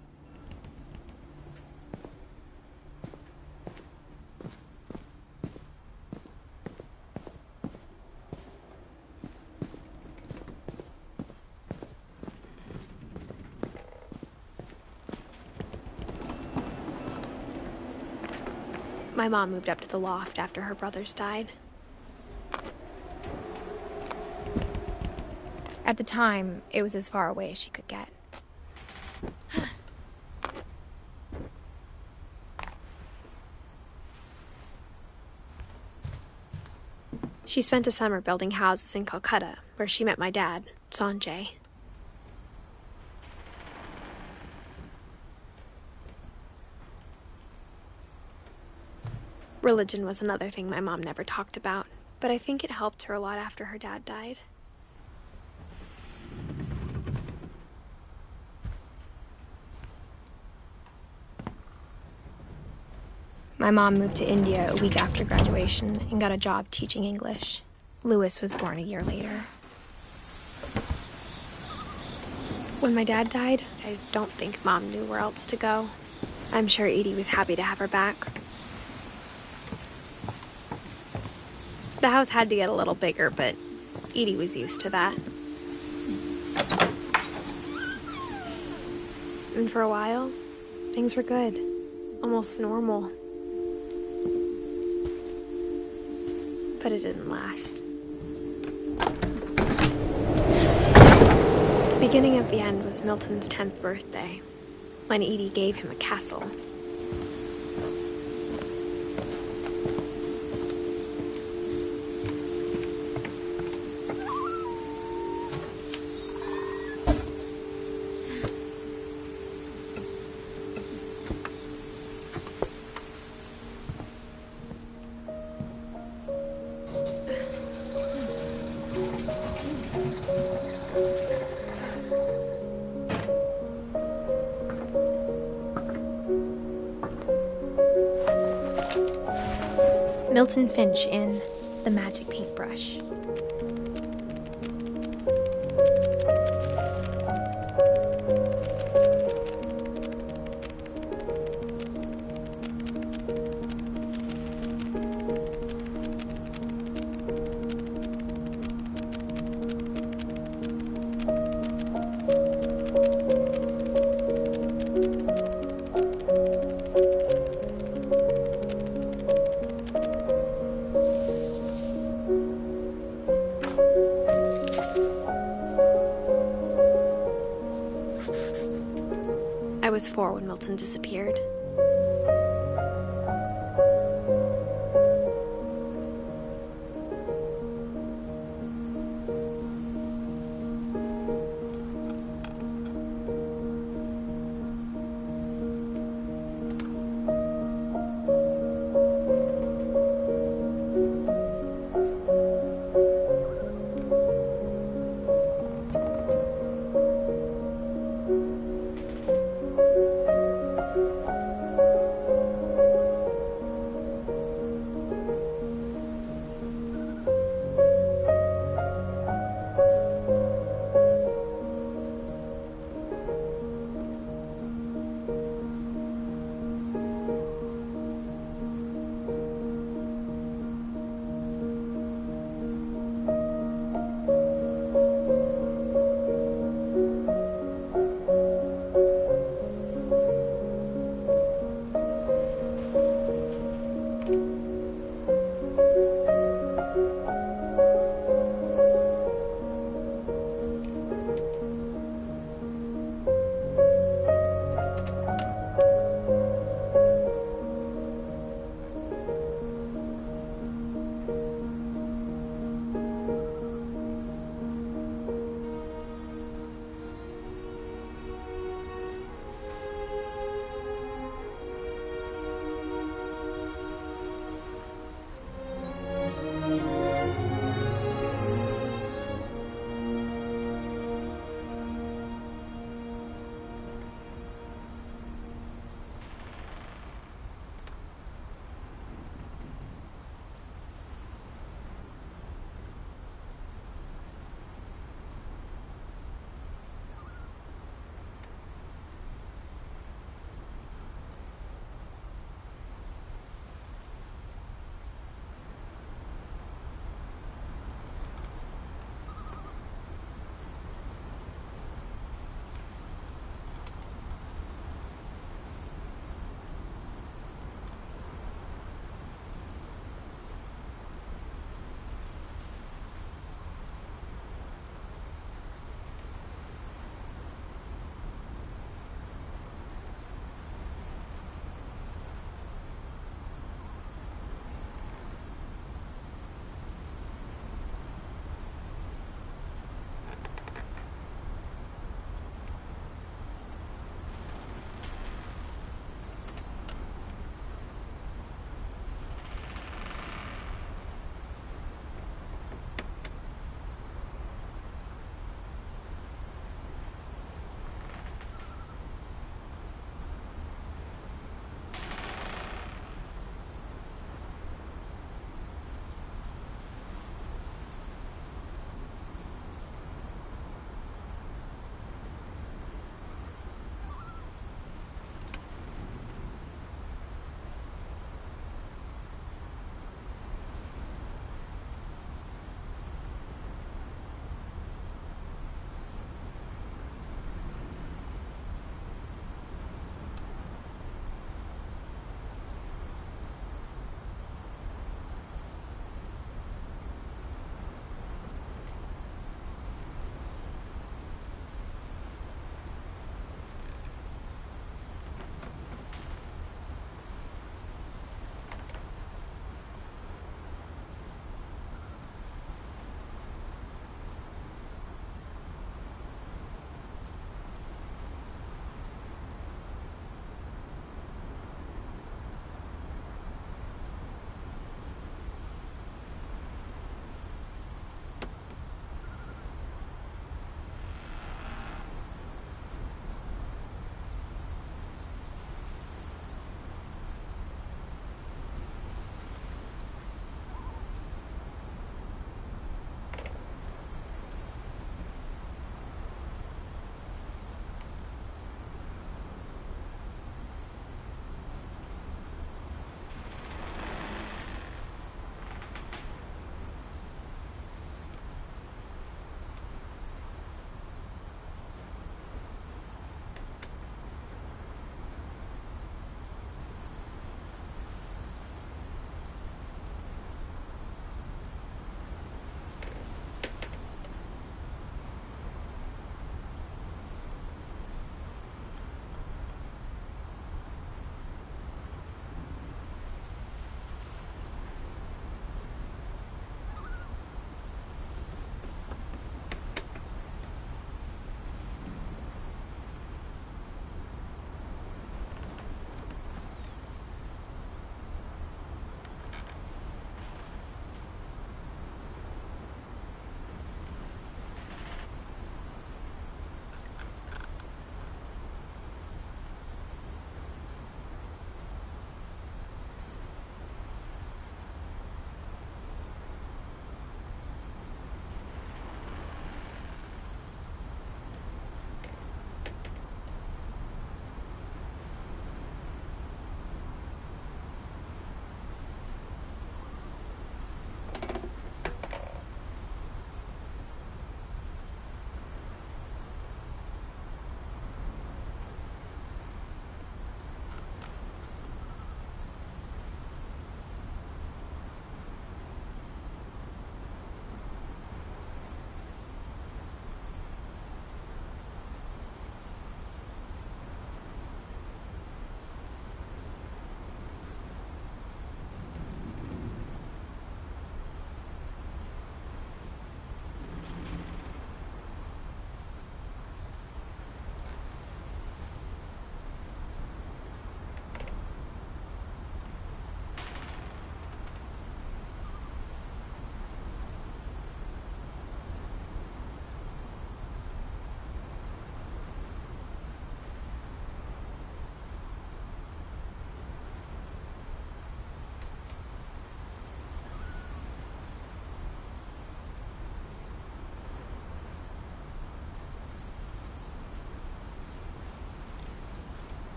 A: My mom moved up to the loft after her brothers died. At the time, it was as far away as she could get. She spent a summer building houses in Calcutta, where she met my dad, Sanjay. Religion was another thing my mom never talked about, but I think it helped her a lot after her dad died. My mom moved to India a week after graduation and got a job teaching English. Louis was born a year later. When my dad died, I don't think Mom knew where else to go. I'm sure Edie was happy to have her back. The house had to get a little bigger, but Edie was used to that. And for a while, things were good, almost normal. But it didn't last. The beginning of the end was Milton's 10th birthday, when Edie gave him a castle. Milton Finch in The Magic Paintbrush. I was 4 when Milton disappeared.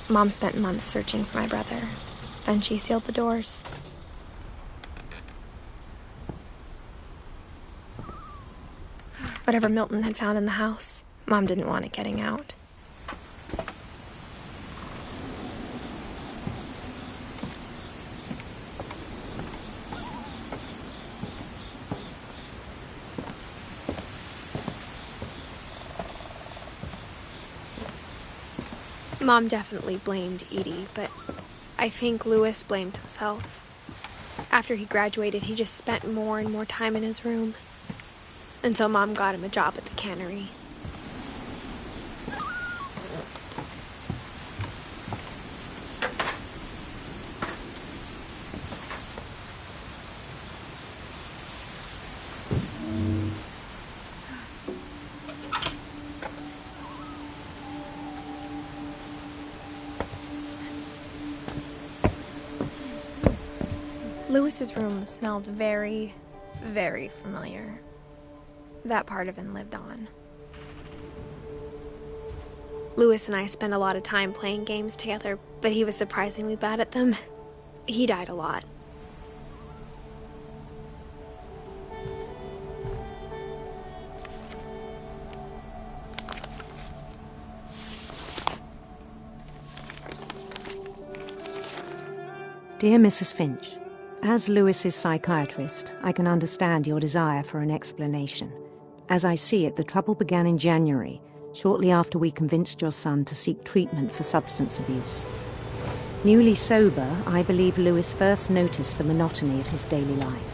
A: Mom spent months searching for my brother. Then she sealed the doors. Whatever Milton had found in the house, Mom didn't want it getting out. Mom definitely blamed Edie, but I think Louis blamed himself. After he graduated, he just spent more and more time in his room, until Mom got him a job at the cannery. Louis's room smelled very, very familiar. That part of him lived on. Louis and I spent a lot of time playing games together, but he was surprisingly bad at them. He died a lot.
M: Dear Mrs. Finch, as Louis's psychiatrist, I can understand your desire for an explanation. As I see it, the trouble began in January, shortly after we convinced your son to seek treatment for substance abuse. Newly sober, I believe Louis first noticed the monotony of his daily life.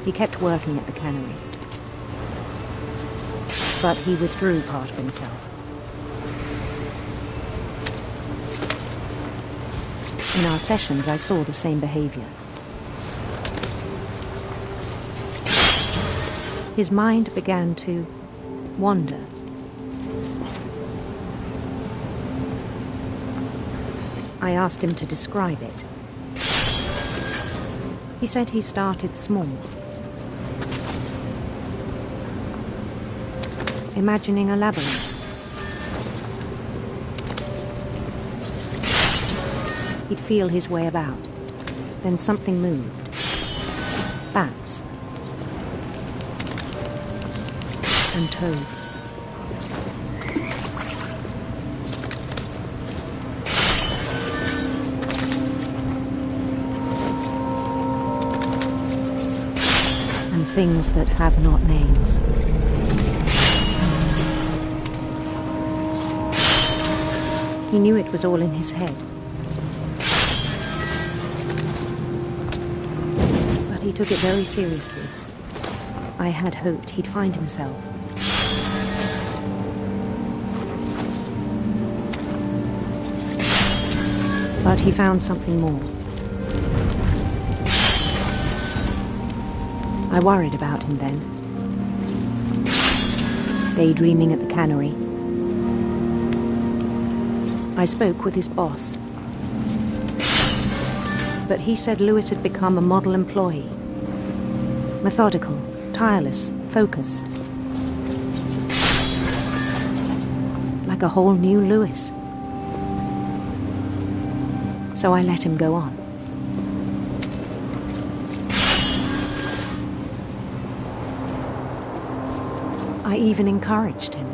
M: He kept working at the cannery, but he withdrew part of himself. In our sessions, I saw the same behavior. His mind began to wander. I asked him to describe it. He said he started small, imagining a labyrinth. He'd feel his way about. Then something moved. Bats. And toads. And things that have not names. He knew it was all in his head. But he took it very seriously. I had hoped he'd find himself. But he found something more. I worried about him then. Daydreaming at the cannery. I spoke with his boss. But he said Louis had become a model employee. Methodical, tireless, focused. Like a whole new Louis. So I let him go on. I even encouraged him.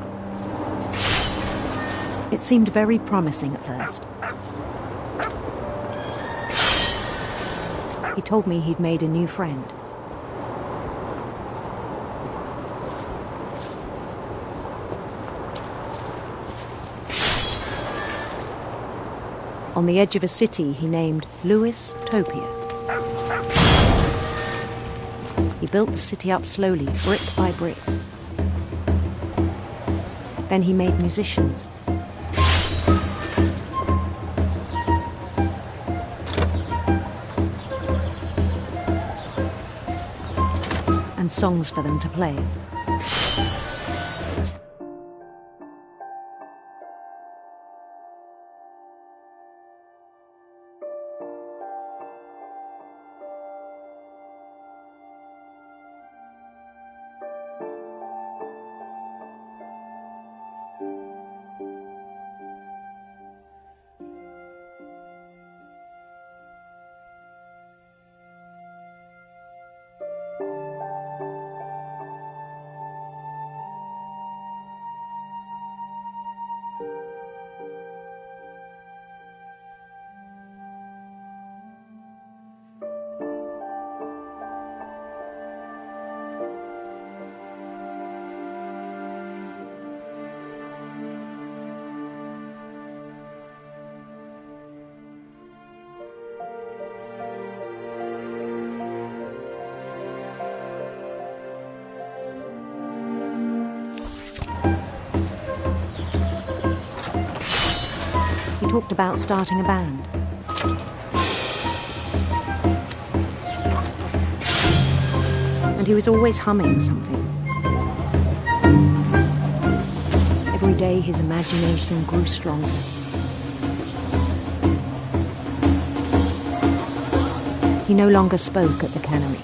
M: It seemed very promising at first. He told me he'd made a new friend. On the edge of a city he named Louis Topia. He built the city up slowly, brick by brick. Then he made musicians. And songs for them to play. talked about starting a band. And he was always humming something. Every day his imagination grew stronger. He no longer spoke at the cannery.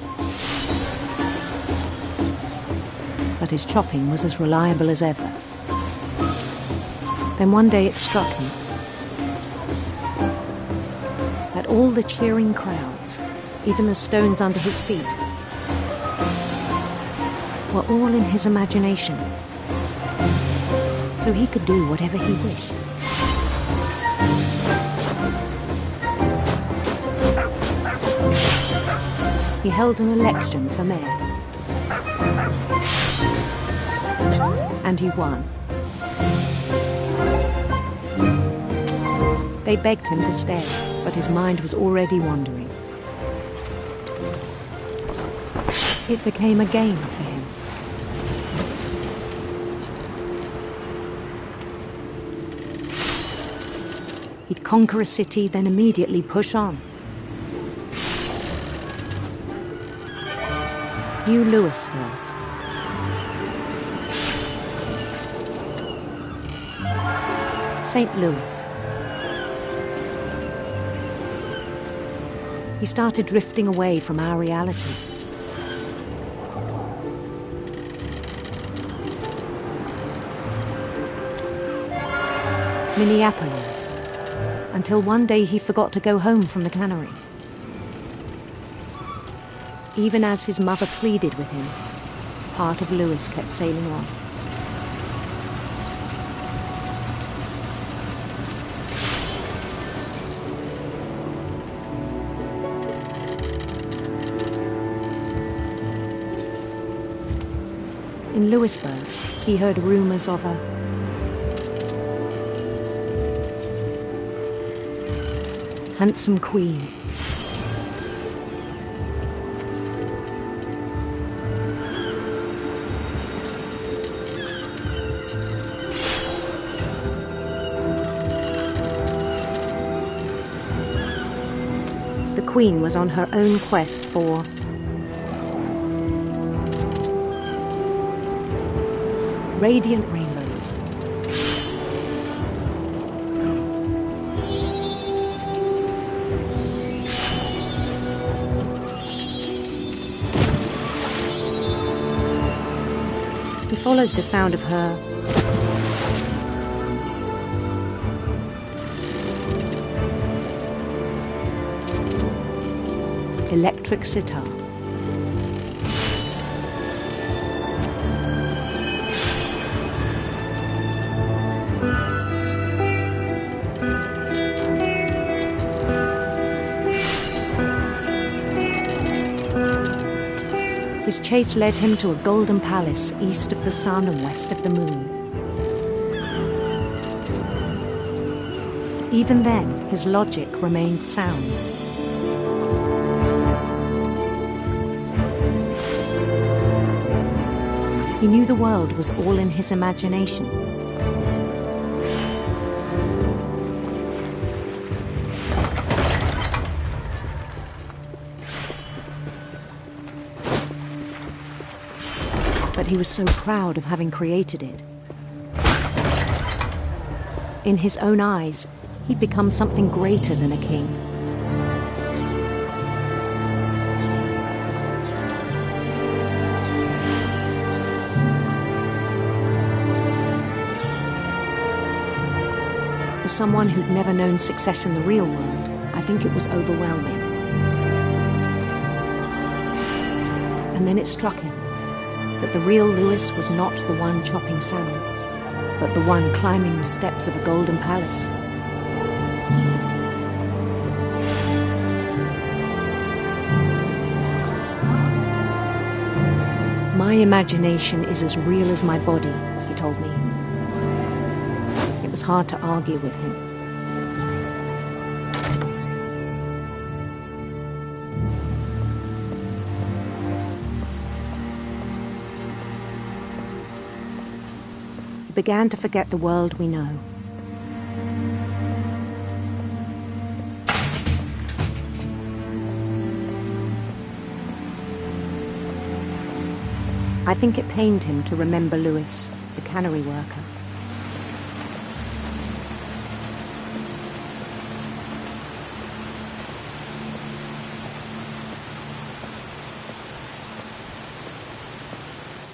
M: But his chopping was as reliable as ever. Then one day it struck him that all the cheering crowds, even the stones under his feet, were all in his imagination, so he could do whatever he wished. He held an election for mayor. And he won. They begged him to stay, but his mind was already wandering. It became a game for him. He'd conquer a city, then immediately push on. New Louisville. St. Louis. He started drifting away from our reality. Minneapolis, until one day he forgot to go home from the cannery. Even as his mother pleaded with him, part of Louis kept sailing on. In Louisburg, he heard rumors of a handsome queen. The queen was on her own quest for radiant rainbows. He followed the sound of her electric sitar. His chase led him to a golden palace east of the sun and west of the moon. Even then, his logic remained sound. He knew the world was all in his imagination. But he was so proud of having created it. In his own eyes, he'd become something greater than a king. For someone who'd never known success in the real world, I think it was overwhelming. And then it struck him that the real Louis was not the one chopping salmon, but the one climbing the steps of a golden palace. My imagination is as real as my body, he told me. It was hard to argue with him. He began to forget the world we know. I think it pained him to remember Louis, the cannery worker.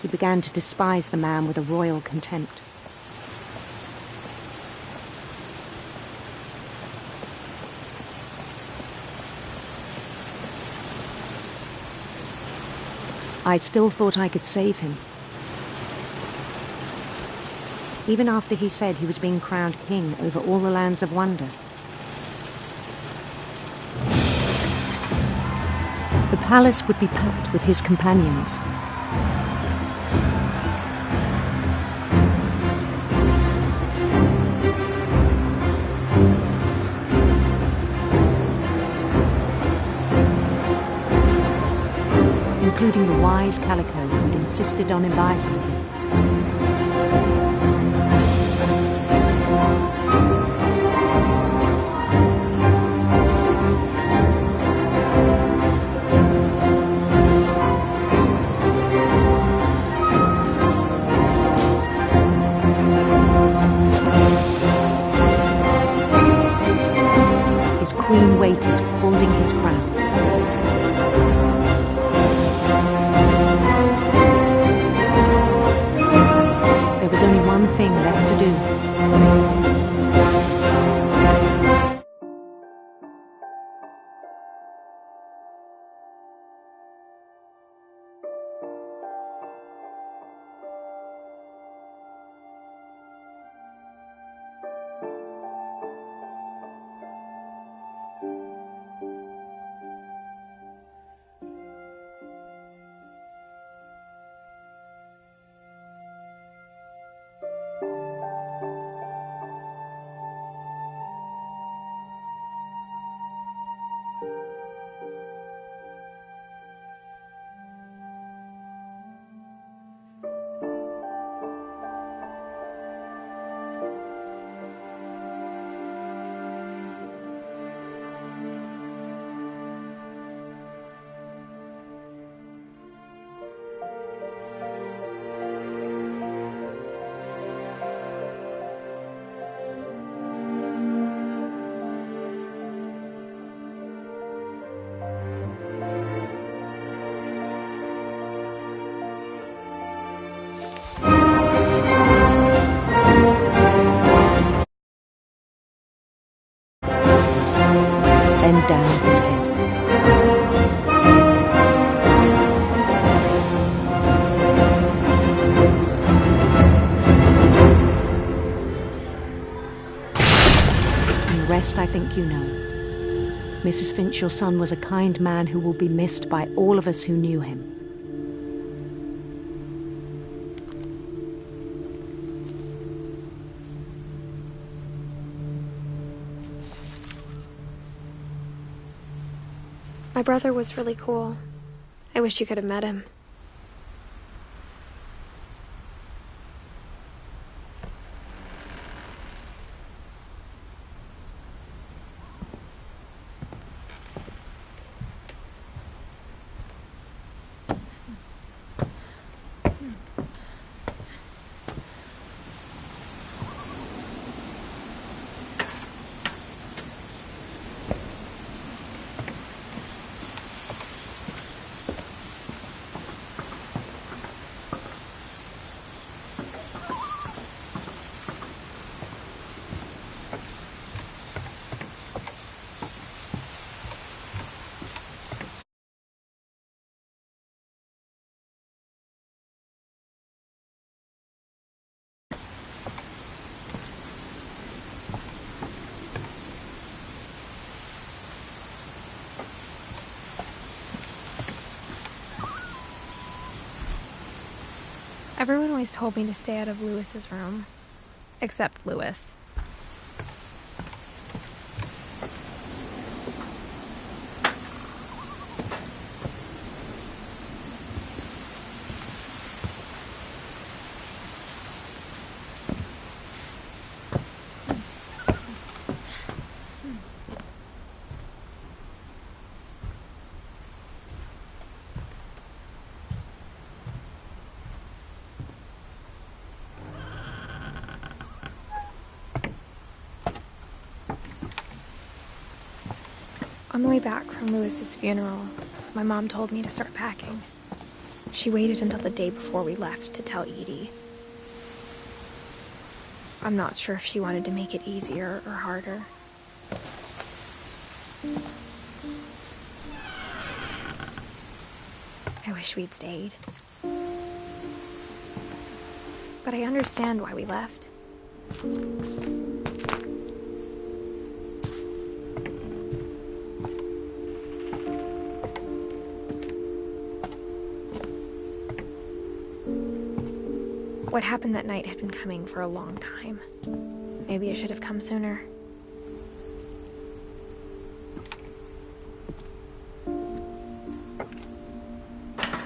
M: He began to despise the man with a royal contempt. I still thought I could save him. Even after he said he was being crowned king over all the lands of wonder. The palace would be packed with his companions. Including the wise Calico who'd insisted on inviting him. His queen waited, holding his crown. There was only one thing left to do. Then down his head. And the rest I think you know. Mrs. Finch, your son was a kind man who will be missed by all of us who knew him.
A: My brother was really cool. I wish you could have met him. Everyone always told me to stay out of Louis's room. Except Louis. On the way back from Lewis's funeral, my mom told me to start packing. She waited until the day before we left to tell Edie. I'm not sure if she wanted to make it easier or harder. I wish we'd stayed. But I understand why we left. What happened that night had been coming for a long time. Maybe it should have come sooner.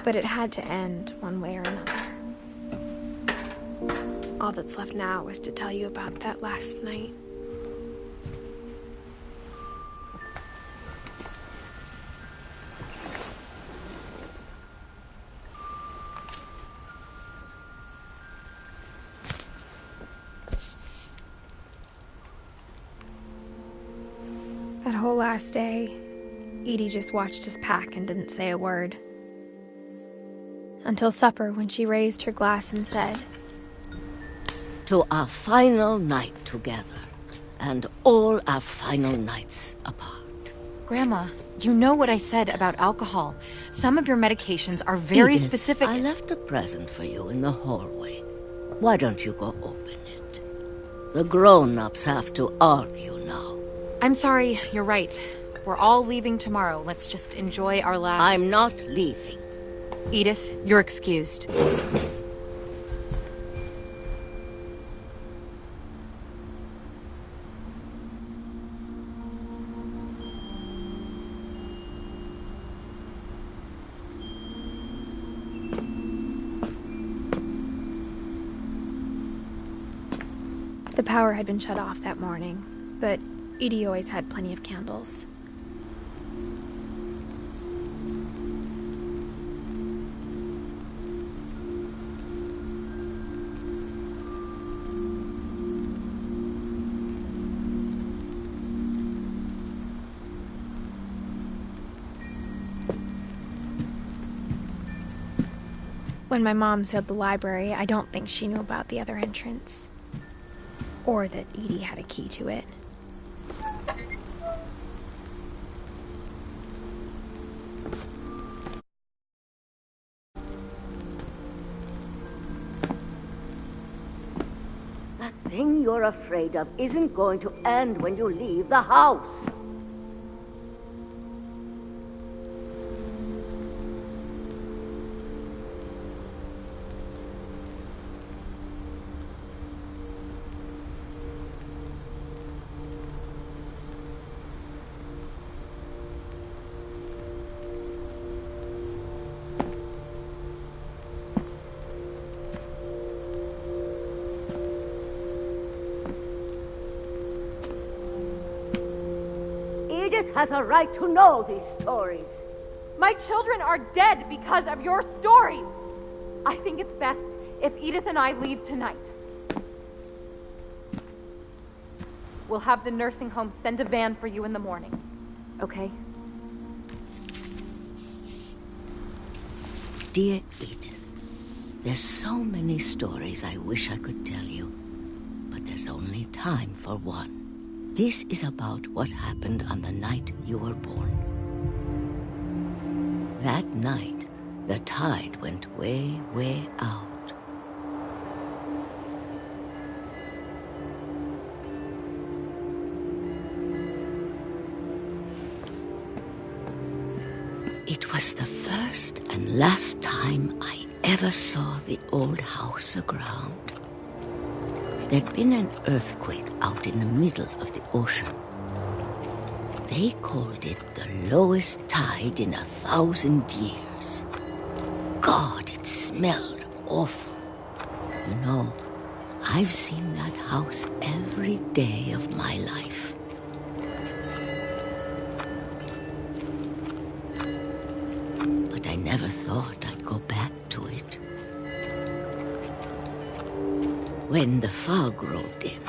A: But it had to end one way or another. All that's left now is to tell you about that last night. That whole last day, Edie just watched us pack and didn't say a word. Until supper, when she raised her glass and said,
N: "To our final night together, and all our final nights apart."
O: Grandma, you know what I said about alcohol. Some of your medications are very
N: Edith,
O: specific.
N: I left a present for you in the hallway. Why don't you go open it? The grown-ups have to argue now.
O: I'm sorry, you're right. We're all leaving tomorrow. Let's just enjoy our last...
N: I'm not leaving.
O: Edith, you're excused.
A: The power had been shut off that morning, but Edie always had plenty of candles. When my mom sailed the library, I don't think she knew about the other entrance. Or that Edie had a key to it.
N: That thing you're afraid of isn't going to end when you leave the house. Edith has a right to know these stories.
P: My children are dead because of your stories. I think it's best if Edith and I leave tonight. We'll have the nursing home send a van for you in the morning, okay?
N: Dear Edith, there's so many stories I wish I could tell you, but there's only time for one. This is about what happened on the night you were born. That night, the tide went way, way out. It was the first and last time I ever saw the old house aground. There'd been an earthquake out in the middle of the ocean. They called it the lowest tide in 1,000 years. God, it smelled awful. You know, I've seen that house every day of my life. But I never thought I'd go back to it. When the fog rolled in,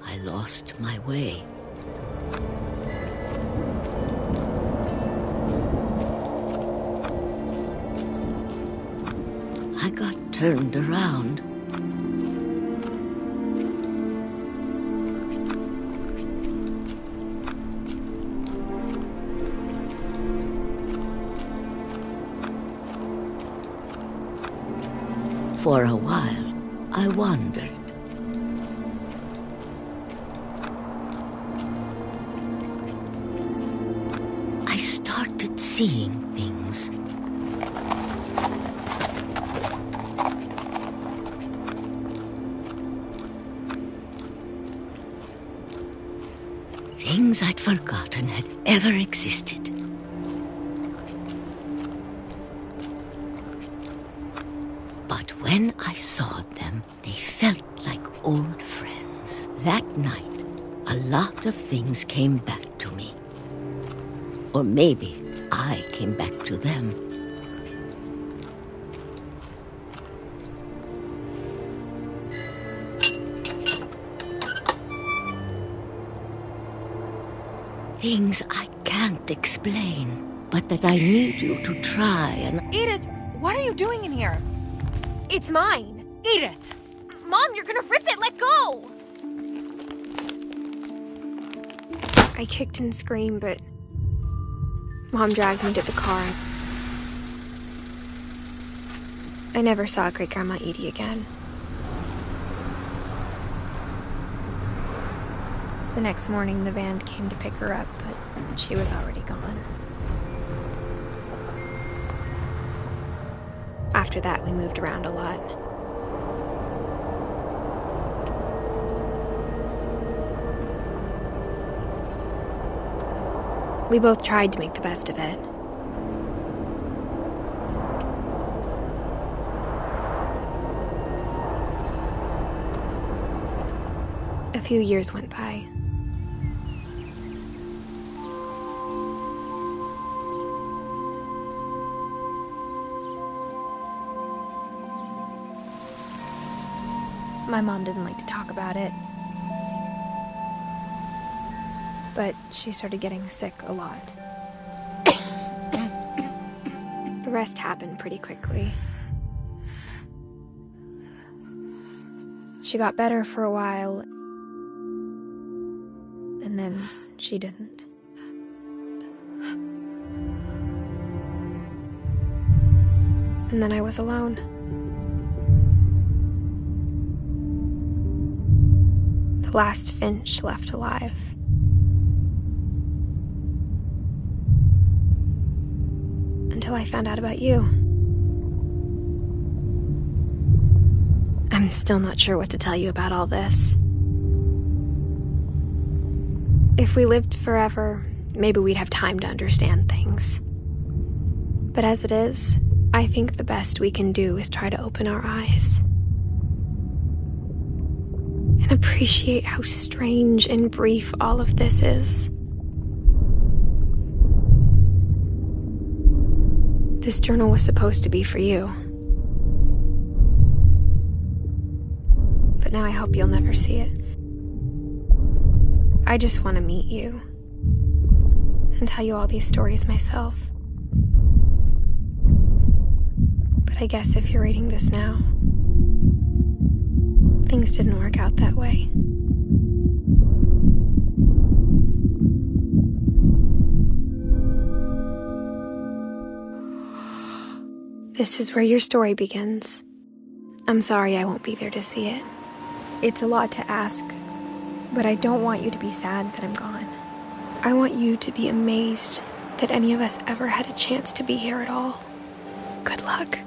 N: I lost my way. I got turned around. For a while, I wandered. I started seeing things. Things I'd forgotten had ever existed. But when I saw them, they felt like old friends. That night, a lot of things came back to me. Or maybe I came back to them. Things I can't explain, but that I need you to try and...
O: Edith, what are you doing in here?
A: It's mine.
O: Edith!
A: Mom, you're gonna rip it! Let go! I kicked and screamed, but Mom dragged me to the car. I never saw Great-Grandma Edie again. The next morning, the van came to pick her up, but she was already gone. After that, we moved around a lot. We both tried to make the best of it. A few years went by. My mom didn't like to talk about it. But she started getting sick a lot. The rest happened pretty quickly. She got better for a while, and then she didn't. And then I was alone. The last Finch left alive. Until I found out about you. I'm still not sure what to tell you about all this. If we lived forever, maybe we'd have time to understand things. But as it is, I think the best we can do is try to open our eyes. And appreciate how strange and brief all of this is. This journal was supposed to be for you. But now I hope you'll never see it. I just want to meet you and tell you all these stories myself. But I guess if you're reading this now, things didn't work out that way. This is where your story begins. I'm sorry I won't be there to see it. It's a lot to ask, but I don't want you to be sad that I'm gone. I want you to be amazed that any of us ever had a chance to be here at all. Good luck.